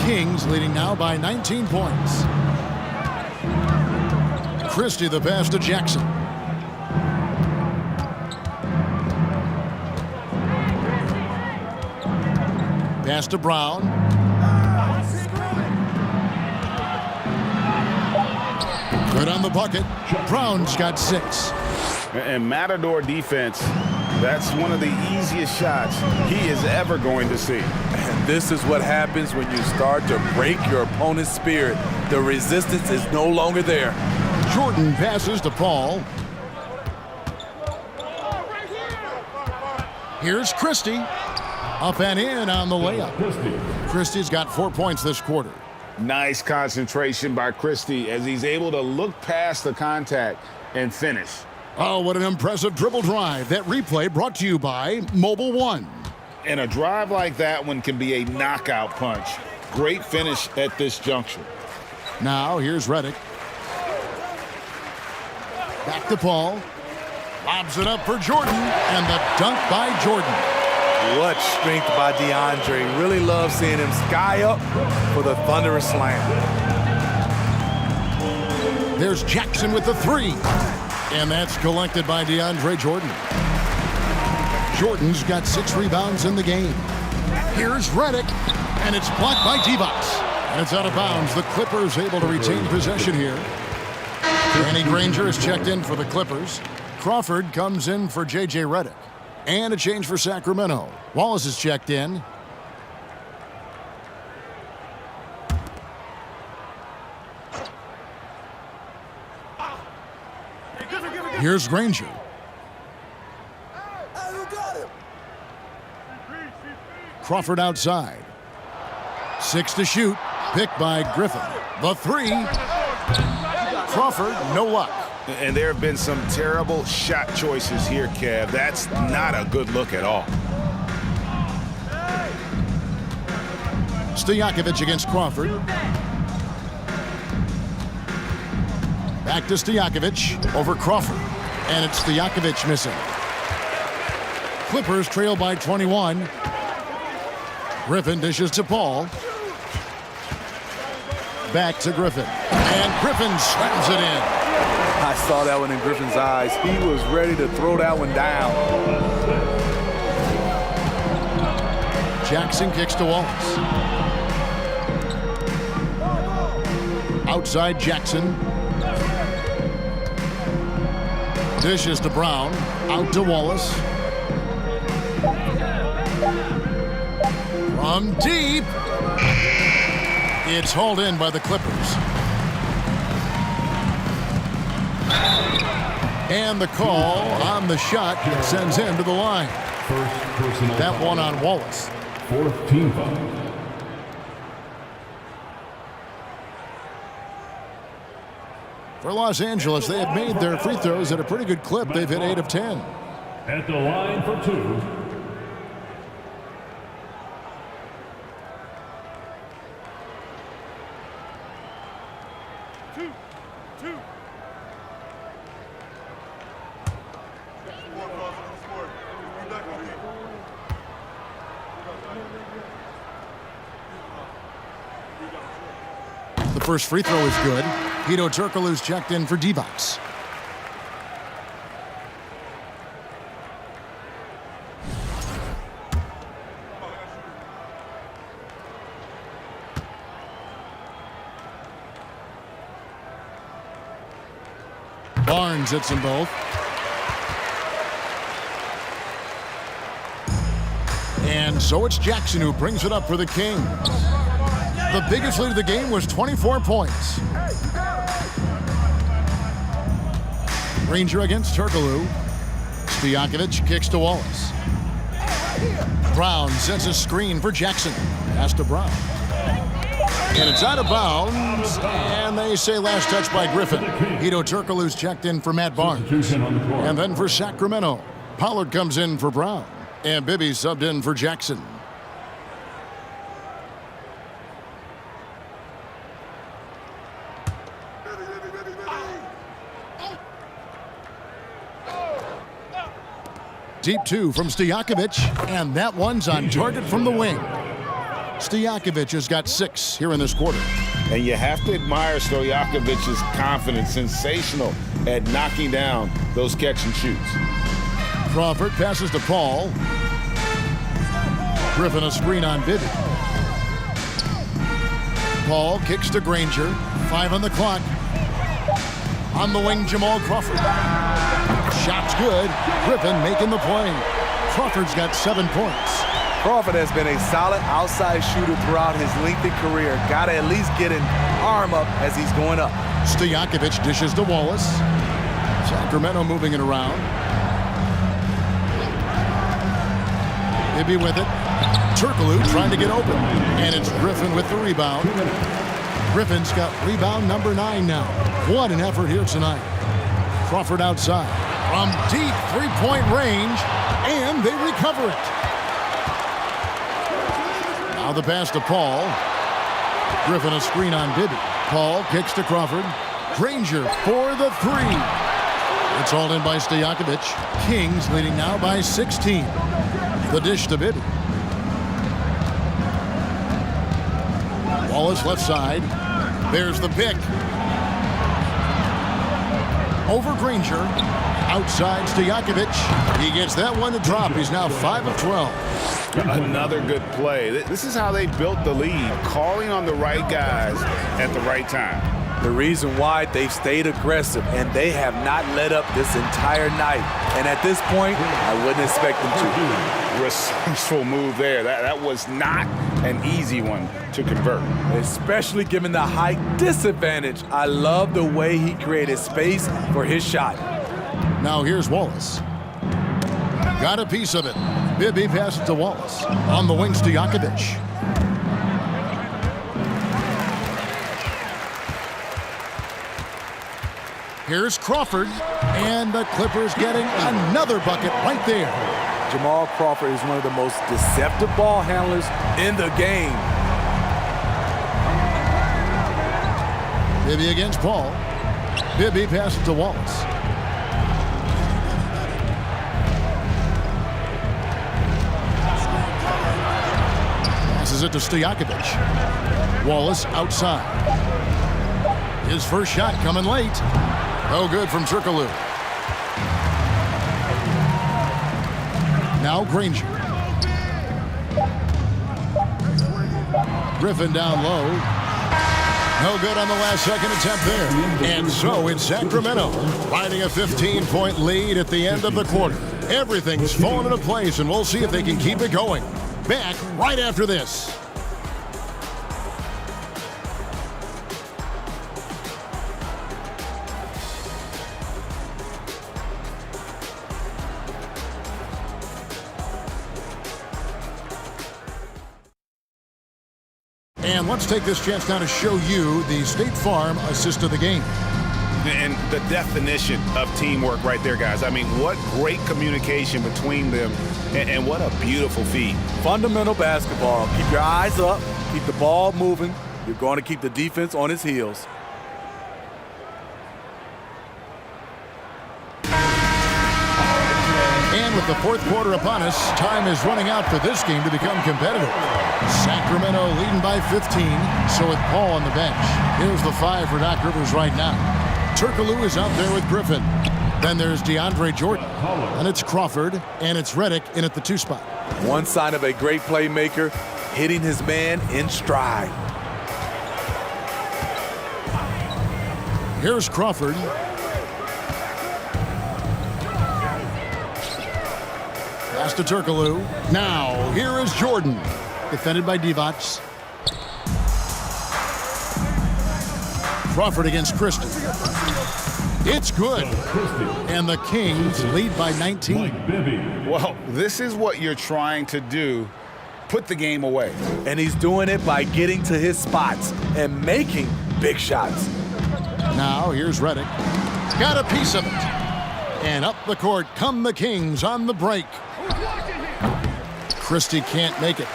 Kings leading now by 19 points. Christie the pass to Jackson. Pass to Brown. Good on the bucket. Brown's got 6.
And Matador defense, that's one of the easiest shots he is ever going to see.
And this is what happens when you start to break your opponent's spirit. The resistance is no longer there.
Jordan passes to Paul. Here's Christie. Up and in on the layup. Christie's got 4 points this quarter.
Nice concentration by Christie as he's able to look past the contact and finish.
Oh, what an impressive dribble drive. That replay brought to you by Mobile One.
And a drive like that one can be a knockout punch. Great finish at this juncture.
Now here's Reddick. Back to Paul. Lobs it up for Jordan. And the dunk by Jordan.
What strength by DeAndre. Really love seeing him sky up for the thunderous slam.
There's Jackson with the 3. And that's collected by DeAndre Jordan. Jordan's got 6 rebounds in the game. Here's Reddick. And it's blocked by D-Box. And it's out of bounds. The Clippers able to retain possession here. Danny Granger is checked in for the Clippers. Crawford comes in for J.J. Redick. And a change for Sacramento. Wallace is checked in. Here's Granger. Crawford outside. 6 to shoot. Picked by Griffin. The 3. Crawford, no luck.
And there have been some terrible shot choices here, Kev. That's not a good look at all.
Stojakovic against Crawford. Back to Stojakovic over Crawford. And it's Stojakovic missing. Clippers trail by 21. Griffin dishes to Paul. Back to Griffin. And Griffin slams it in.
I saw that one in Griffin's eyes. He was ready to throw that one down.
Jackson kicks to Wallace. Outside Jackson. Dishes to Brown. Out to Wallace. From deep. It's hauled in by the Clippers. And the call on the shot sends him to the line. That one on Wallace.
4th team foul.
For Los Angeles, they have made their free throws at a pretty good clip. They've hit 8 of 10.
At the line for 2.
The first free throw is good. Hedo Turkoglu's checked in for D-Box. Barnes hits them both. And so it's Jackson who brings it up for the Kings. The biggest lead of the game was 24 points. Granger against Turkoglu. Stojakovic kicks to Wallace. Brown sets a screen for Jackson. Pass to Brown. And it's out of bounds, and they say last touch by Griffin. Hedo Turkoglu's checked in for Matt Barnes. And then for Sacramento, Pollard comes in for Brown. And Bibby subbed in for Jackson. Deep two from Stojakovic, and that one's on target from the wing. Stojakovic has got 6 here in this quarter.
And you have to admire Stojakovic's confidence. Sensational at knocking down those catch and shoots.
Crawford passes to Paul. Griffin a screen on Bibby. Paul kicks to Granger. 5 on the clock. On the wing, Jamal Crawford. Shot's good. Griffin making the play. Crawford's got 7 points.
Crawford has been a solid outside shooter throughout his lengthy career. Got to at least get an arm up as he's going up.
Stojakovic dishes to Wallace. Sacramento moving it around. Bibby with it. Turkoglu trying to get open. And it's Griffin with the rebound. Griffin's got rebound number 9 now. What an effort here tonight. Crawford outside. From deep three-point range. And they recover it. Now the pass to Paul. Griffin a screen on Bibby. Paul kicks to Crawford. Granger for the 3. It's all in by Stojakovic. Kings leading now by 16. The dish to Bibby. Wallace left side. There's the pick. Over Granger. Outside Stojakovic. He gets that one to drop. He's now 5 of 12.
Another good play. This is how they built the lead, calling on the right guys at the right time.
The reason why they've stayed aggressive, and they have not let up this entire night. And at this point, I wouldn't expect them to.
Resourceful move there. That was not an easy one to convert.
Especially given the height disadvantage. I love the way he created space for his shot.
Now here's Wallace. Got a piece of it. Bibby passes to Wallace. On the wing, Stojakovic. Here's Crawford. And the Clippers getting another bucket right there.
Jamal Crawford is one of the most deceptive ball handlers in the game.
Bibby against Paul. Bibby passes to Wallace. Passes it to Stojakovic. Wallace outside. His first shot coming late. No good from Turkoglu. Now Granger. Griffin down low. No good on the last second attempt there. And so it's Sacramento finding a 15-point lead at the end of the quarter. Everything's fallen into place, and we'll see if they can keep it going. Back right after this. And let's take this chance now to show you the State Farm assist of the game.
And the definition of teamwork right there, guys. I mean, what great communication between them, and what a beautiful feed.
Fundamental basketball. Keep your eyes up. Keep the ball moving. You're going to keep the defense on its heels.
And with the fourth quarter upon us, time is running out for this game to become competitive. Sacramento leading by 15, so with Paul on the bench. Here's the 5 for Doc Rivers right now. Turkoglu is out there with Griffin. Then there's DeAndre Jordan. And it's Crawford, and it's Redick in at the 2 spot.
One sign of a great playmaker, hitting his man in stride.
Here's Crawford. Pass to Turkoglu. Now, here is Jordan. Defended by Divac. Crawford against Christie. It's good. And the Kings lead by 19.
Well, this is what you're trying to do put the game away.
And he's doing it by getting to his spots and making big shots.
Now here's Redick. Got a piece of it. And up the court come the Kings on the break. Christie can't make it.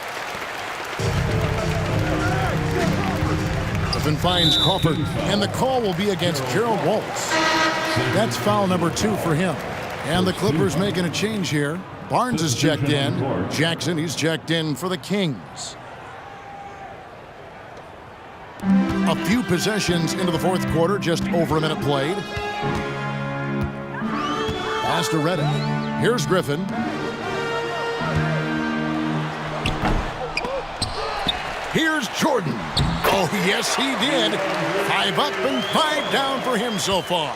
Griffin finds Crawford, and the call will be against Gerald Wallace. That's foul number 2 for him. And the Clippers making a change here. Barnes is checked in. Jackson, he's checked in for the Kings. A few possessions into the fourth quarter, just over a minute played. Pass to Redick. Here's Griffin. Here's Jordan. Oh, yes, he did. 5 up and 5 down for him so far.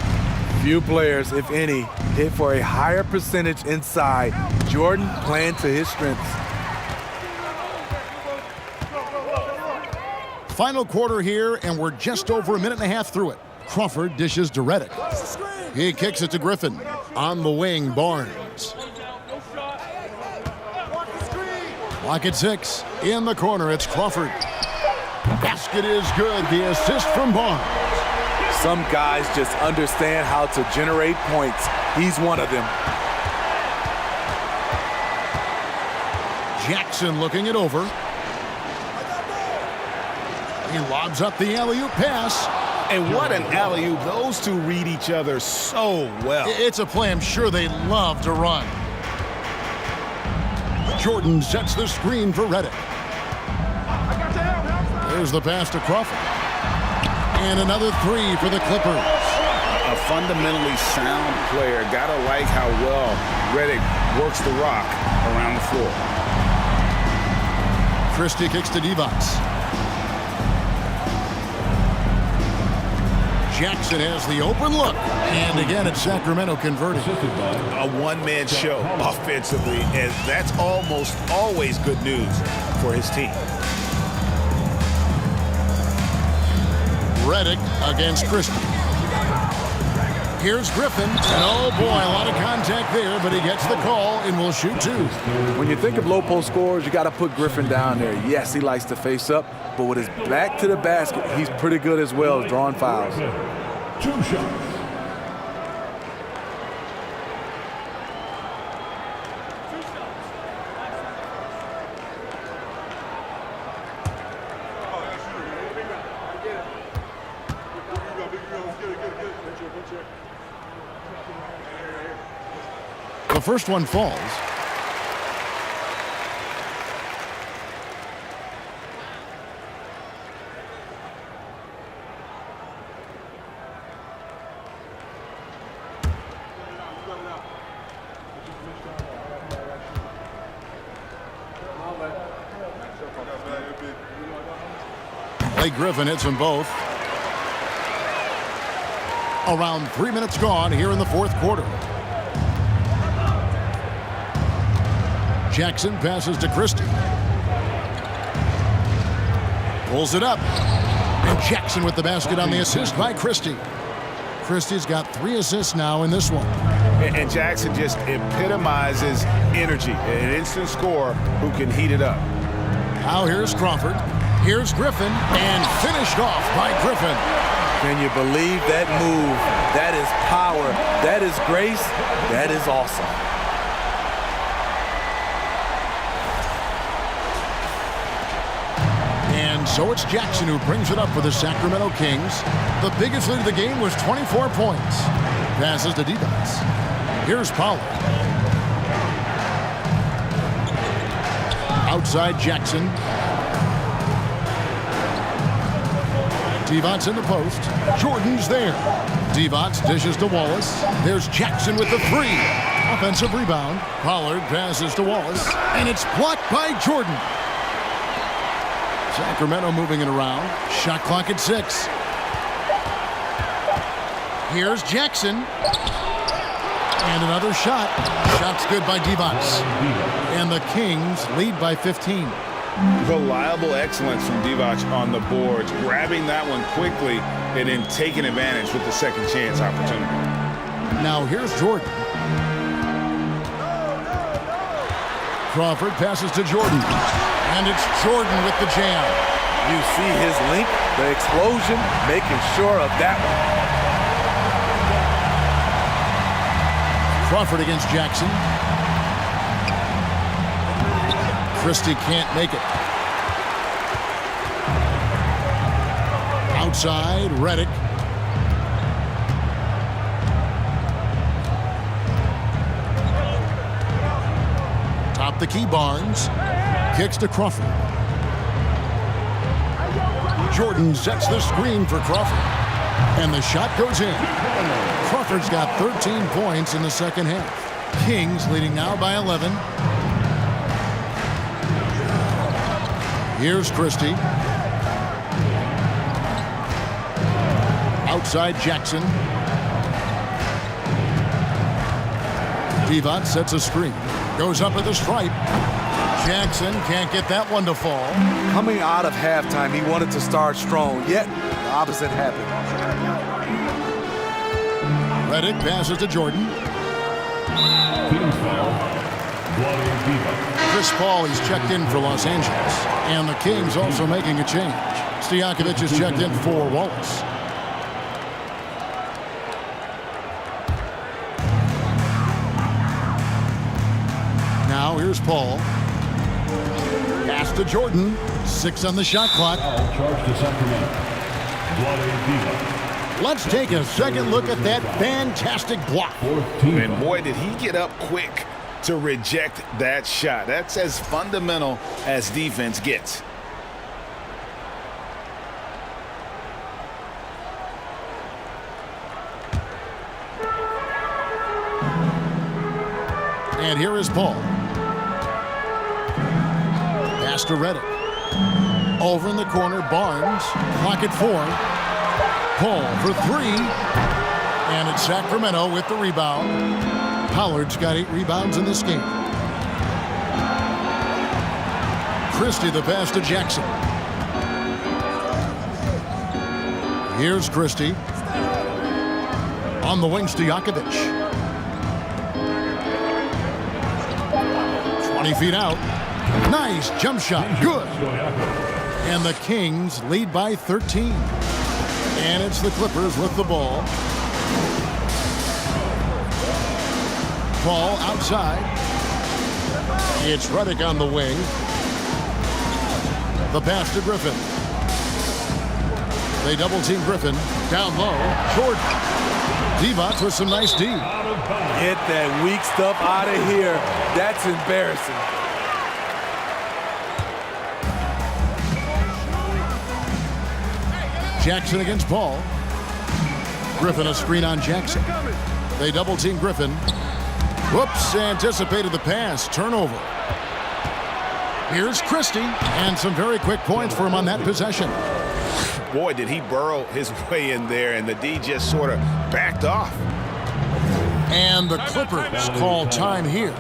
Few players, if any, hit for a higher percentage inside. Jordan playing to his strengths.
Final quarter here, and we're just over a minute and a half through it. Crawford dishes to Redick. He kicks it to Griffin. On the wing, Barnes. Clock at 6. In the corner, it's Crawford. Basket is good. The assist from Barnes.
Some guys just understand how to generate points. He's one of them.
Jackson looking it over. He lobs up the alley-oop pass.
And what an alley-oop. Those two read each other so well.
It's a play I'm sure they love to run. Jordan sets the screen for Redick. There's the pass to Crawford. And another 3 for the Clippers.
A fundamentally sound player. Gotta like how well Redick works the rock around the floor.
Christie kicks to Divac. Jackson has the open look. And again, it's Sacramento converting.
A one-man show offensively, and that's almost always good news for his team.
Redick against Christie. Here's Griffin. And oh boy, a lot of contact there, but he gets the call and will shoot 2.
When you think of low post scorers, you got to put Griffin down there. Yes, he likes to face up, but with his back to the basket, he's pretty good as well, drawing fouls.
2 shots.
The first one falls. Blake Griffin hits them both. Around 3 minutes gone here in the fourth quarter. Jackson passes to Christie. Pulls it up. And Jackson with the basket on the assist by Christie. Christie's got 3 assists now in this one.
And Jackson just epitomizes energy. An instant scorer who can heat it up.
Now here's Crawford. Here's Griffin. And finished off by Griffin.
Can you believe that move? That is power. That is grace. That is awesome.
And so it's Jackson who brings it up for the Sacramento Kings. The biggest lead of the game was 24 points. Passes to Divac. Here's Pollard. Outside Jackson. Divac in the post. Jordan's there. Divac dishes to Wallace. There's Jackson with the 3. Offensive rebound. Pollard passes to Wallace. And it's blocked by Jordan. Sacramento moving it around. Shot clock at 6. Here's Jackson. And another shot. Shot's good by Divac. And the Kings lead by 15.
Reliable excellence from Divac on the boards, grabbing that one quickly and then taking advantage with the second chance opportunity.
Now here's Jordan. Crawford passes to Jordan. And it's Jordan with the jam.
You see his link, the explosion, making sure of that one.
Crawford against Jackson. Christie can't make it. Outside, Reddick. Top the key, Barnes. Kicks to Crawford. Jordan sets the screen for Crawford. And the shot goes in. Crawford's got 13 points in the second half. Kings leading now by 11. Here's Christie. Outside Jackson. Divac sets a screen. Goes up at the stripe. Jackson can't get that one to fall.
Coming out of halftime, he wanted to start strong, yet the opposite happened.
Reddick passes to Jordan.
Team's foul.
Chris Paul is checked in for Los Angeles. And the Kings also making a change. Stojakovic is checked in for Wallace. Now here's Paul. Pass to Jordan. 6 on the shot clock.
Charge to Sacramento.
Let's take a second look at that fantastic block.
And boy, did he get up quick to reject that shot. That's as fundamental as defense gets.
And here is Paul. Pass to Reddick. Over in the corner, Barnes. Clock at 4. Paul for 3. And it's Sacramento with the rebound. Pollard's got 8 rebounds in this game. Christie the pass to Jackson. Here's Christie. On the wings to Stojakovic. 20 feet out. Nice jump shot. Good. And the Kings lead by 13. And it's the Clippers with the ball. Paul outside. It's Reddick on the wing. The pass to Griffin. They double team Griffin. Down low. Jordan. Divac with some nice D.
Get that weak stuff out of here. That's embarrassing.
Jackson against Paul. Griffin a screen on Jackson. They double team Griffin. Whoops, anticipated the pass. Turnover. Here's Christie. And some very quick points for him on that possession.
Boy, did he burrow his way in there, and the D just sort of backed off.
And the Clippers call time here.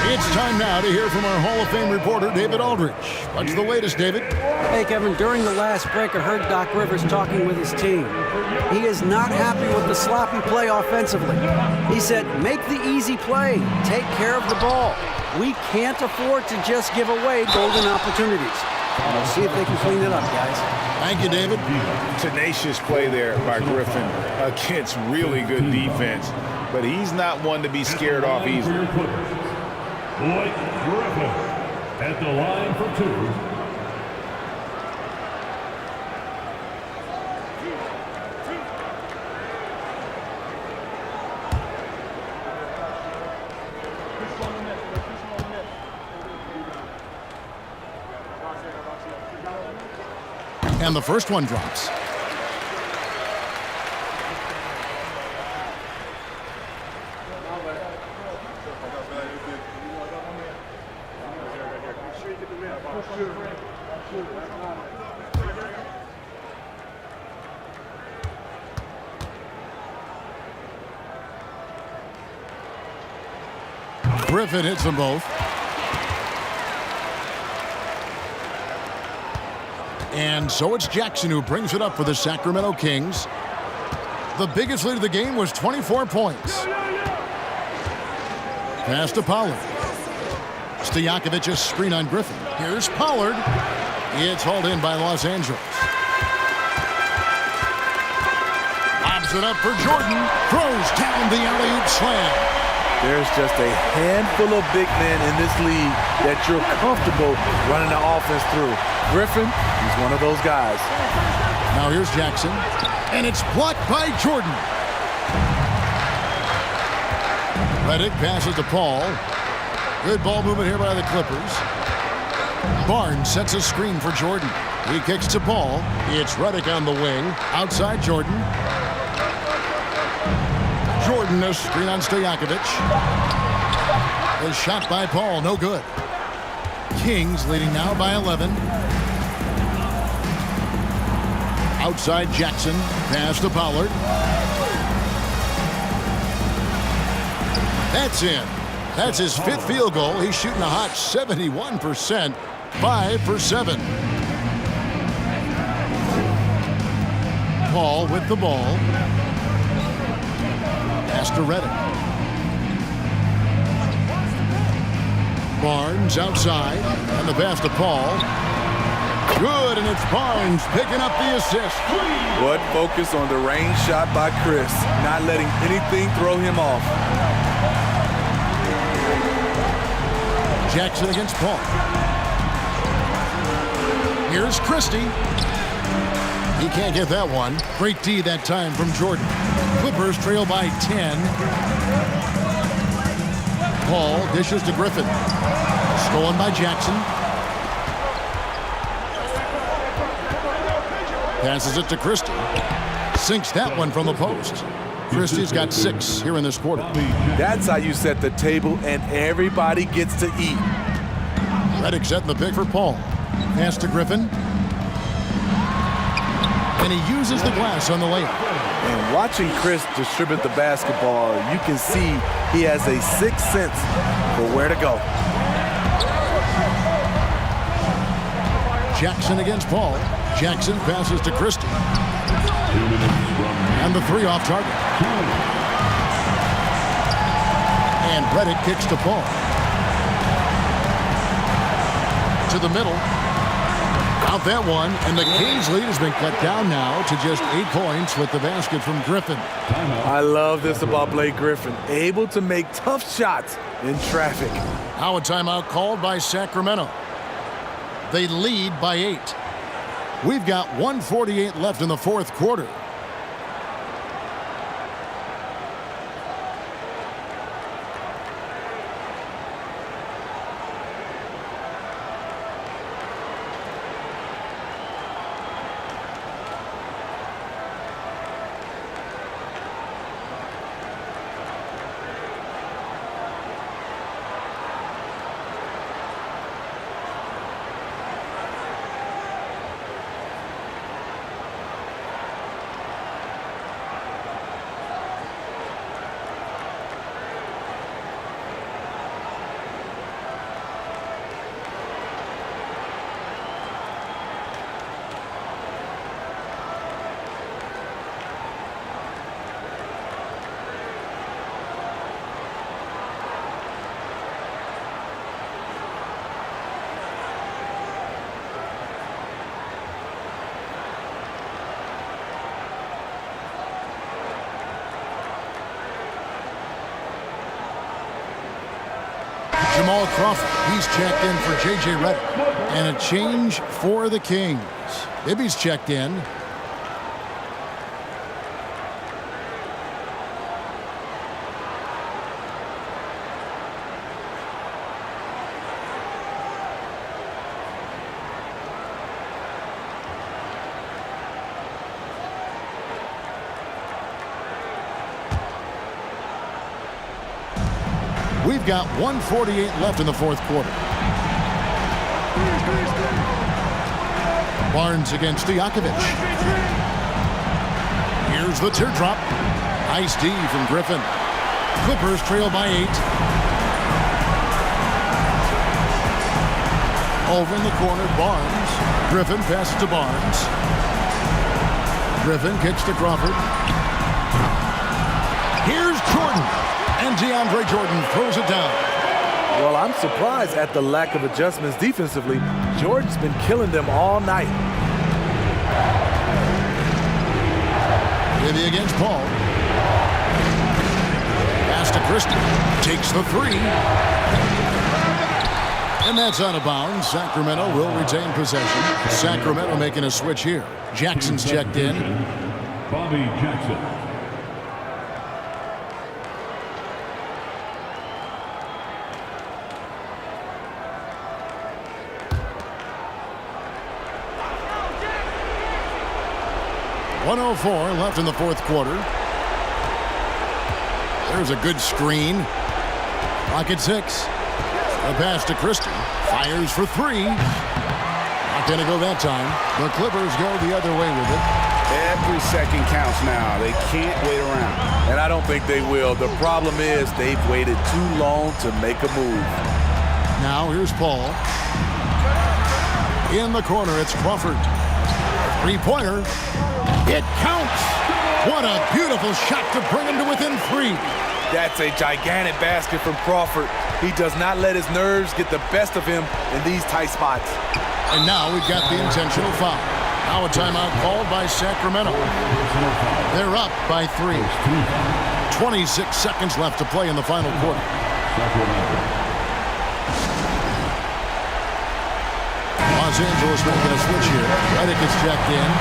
It's time now to hear from our Hall of Fame reporter, David Aldridge. What's the latest, David?
Hey, Kevin, during the last break, I heard Doc Rivers talking with his team. He is not happy with the sloppy play offensively. He said, make the easy play. Take care of the ball. We can't afford to just give away golden opportunities. Let's see if they can clean it up, guys.
Thank you, David.
Tenacious play there by Griffin against really good defense. But he's not one to be scared off easily.
Blake Griffin at the line for 2.
And the first one drops. Griffin hits them both. And so it's Jackson who brings it up for the Sacramento Kings. The biggest lead of the game was 24 points. Pass to Pollard. Stojakovic's screen on Griffin. Here's Pollard. It's hauled in by Los Angeles. Lobs it up for Jordan. Throws down the alley-oop slam.
There's just a handful of big men in this league that you're comfortable running the offense through. Griffin, he's one of those guys.
Now here's Jackson, and it's blocked by Jordan. Redick passes to Paul. Good ball movement here by the Clippers. Barnes sets a screen for Jordan. He kicks to Paul. It's Redick on the wing. Outside Jordan. Jordan, a screen on Stojakovic. A shot by Paul, no good. Kings leading now by 11. Outside Jackson, pass to Pollard. That's in. That's his 5th field goal. He's shooting a hot 71%, 5 for 7. Paul with the ball. Pass to Redick. Barnes outside, and the pass to Paul. Good, and it's Barnes picking up the assist.
What focus on the range shot by Chris, not letting anything throw him off.
Jackson against Paul. Here's Christie. He can't get that one. Great D that time from Jordan. Clippers trail by 10. Paul dishes to Griffin. Stolen by Jackson. Passes it to Christie. Sinks that one from the post. Christie's got 6 here in this quarter.
That's how you set the table and everybody gets to eat.
Redick setting the pick for Paul. Pass to Griffin. And he uses the glass on the layup.
And watching Chris distribute the basketball, you can see he has a sixth sense for where to go.
Jackson against Paul. Jackson passes to Christie. And the 3 off target. And Redick kicks to Paul. To the middle. Out that one, and the Kings lead has been cut down now to just 8 points with the basket from Griffin.
I love this about Blake Griffin, able to make tough shots in traffic.
Now a timeout called by Sacramento. They lead by 8. We've got 1:48 left in the 4th quarter. Jamal Crawford, he's checked in for J.J. Redick. And a change for the Kings. Ibby's checked in. We've got 1:48 left in the 4th quarter. Barnes against Stojakovic. Here's the teardrop. Nice D from Griffin. Clippers trail by 8. Over in the corner, Barnes. Griffin passes to Barnes. Griffin kicks to Crawford. Here's Jordan. And DeAndre Jordan throws it down.
Well, I'm surprised at the lack of adjustments defensively. Jordan's been killing them all night.
Bibby against Paul. Pass to Christian. Takes the three. And that's out of bounds. Sacramento will retain possession. Sacramento making a switch here. Jackson's checked in.
Bobby Jackson.
.104 left in the fourth quarter. There's a good screen. Clock at 6. The pass to Christian. Fires for three. Not going to go that time. The Clippers go the other way with it.
Every second counts now. They can't wait around.
And I don't think they will. The problem is they've waited too long to make a move.
Now here's Paul. In the corner, it's Crawford. Three-pointer. It counts. What a beautiful shot to bring him to within 3.
That's a gigantic basket from Crawford. He does not let his nerves get the best of him in these tight spots.
And now we've got the intentional foul. Now a timeout called by Sacramento. They're up by 3. 26 seconds left to play in the final quarter. Los Angeles making a switch here. Redick is checked in.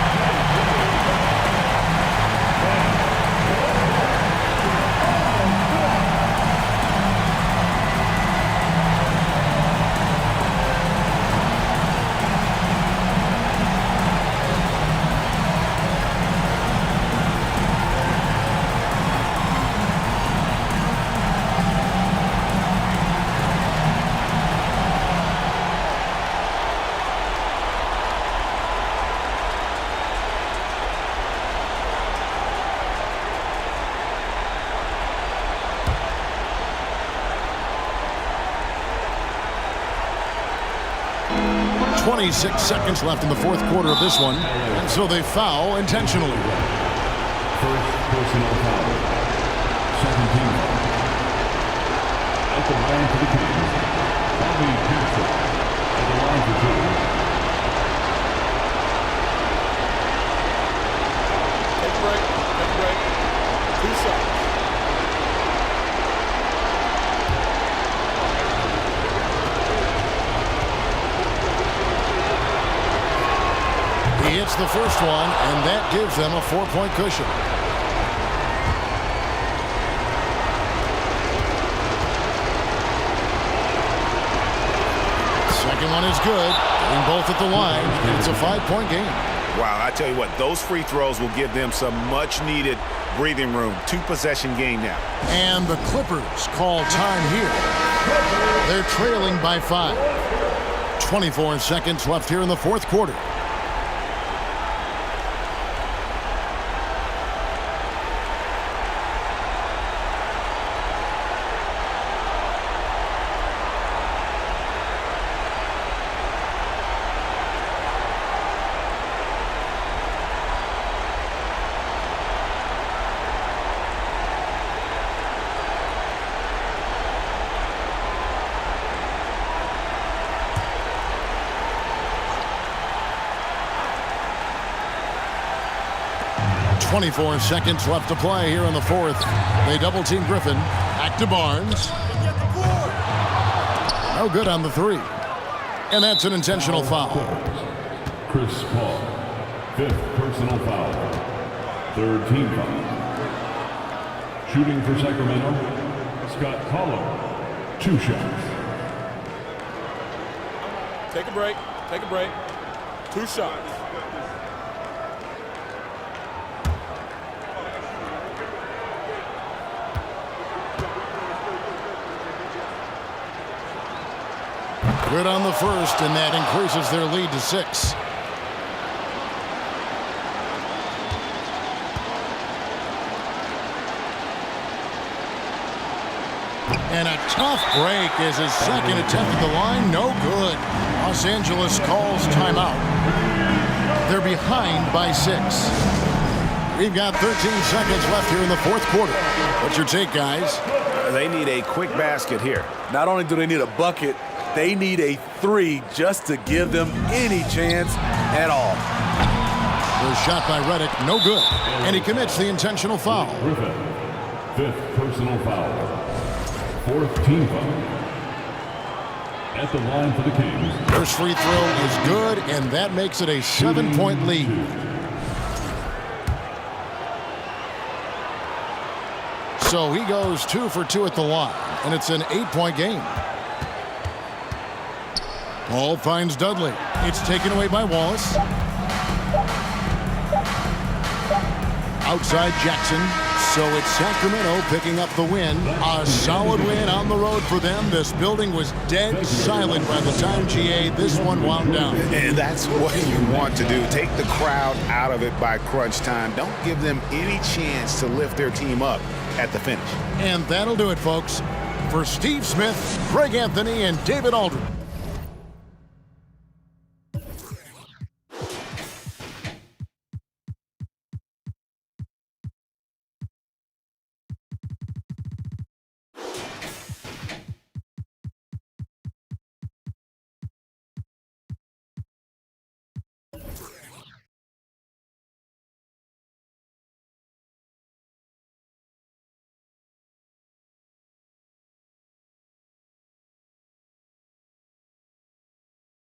.26 seconds left in the fourth quarter of this one. And so they foul intentionally.
First personal foul. Second team foul. At the line for the Kings, Bobby Jackson. At the line for 2.
Take a break. Take a break. 2 shots.
He hits the first one, and that gives them a 4-point cushion. Second one is good. Getting both at the line, and it's a 5-point game.
Wow, I tell you what, those free throws will give them some much-needed breathing room. 2-possession game now.
And the Clippers call time here. They're trailing by 5. 24 seconds left here in the fourth quarter. .24 seconds left to play here in the fourth. They double-team Griffin. Back to Barnes. No good on the 3. And that's an intentional foul.
Chris Paul. 5th personal foul. 3rd team foul. Shooting for Sacramento, Scott Collar. 2 shots.
Take a break. Take a break. 2 shots.
Good on the first, and that increases their lead to 6. And a tough break as his second attempt at the line. No good. Los Angeles calls timeout. They're behind by 6. We've got 13 seconds left here in the fourth quarter. What's your take, guys?
They need a quick basket here.
Not only do they need a bucket, they need a 3 just to give them any chance at all.
The shot by Reddick, no good. And he commits the intentional foul.
Griffin, 5th personal foul. 4th team foul. At the line for the Kings.
First free throw is good, and that makes it a 7-point lead. So he goes 2 for 2 at the line, and it's an 8-point game. Ball finds Dudley. It's taken away by Wallace. Outside Jackson. So it's Sacramento picking up the win. A solid win on the road for them. This building was dead silent by the time, GA, this one wound down.
And that's what you want to do. Take the crowd out of it by crunch time. Don't give them any chance to lift their team up at the finish.
And that'll do it, folks. For Steve Smith, Greg Anthony, and David Aldridge.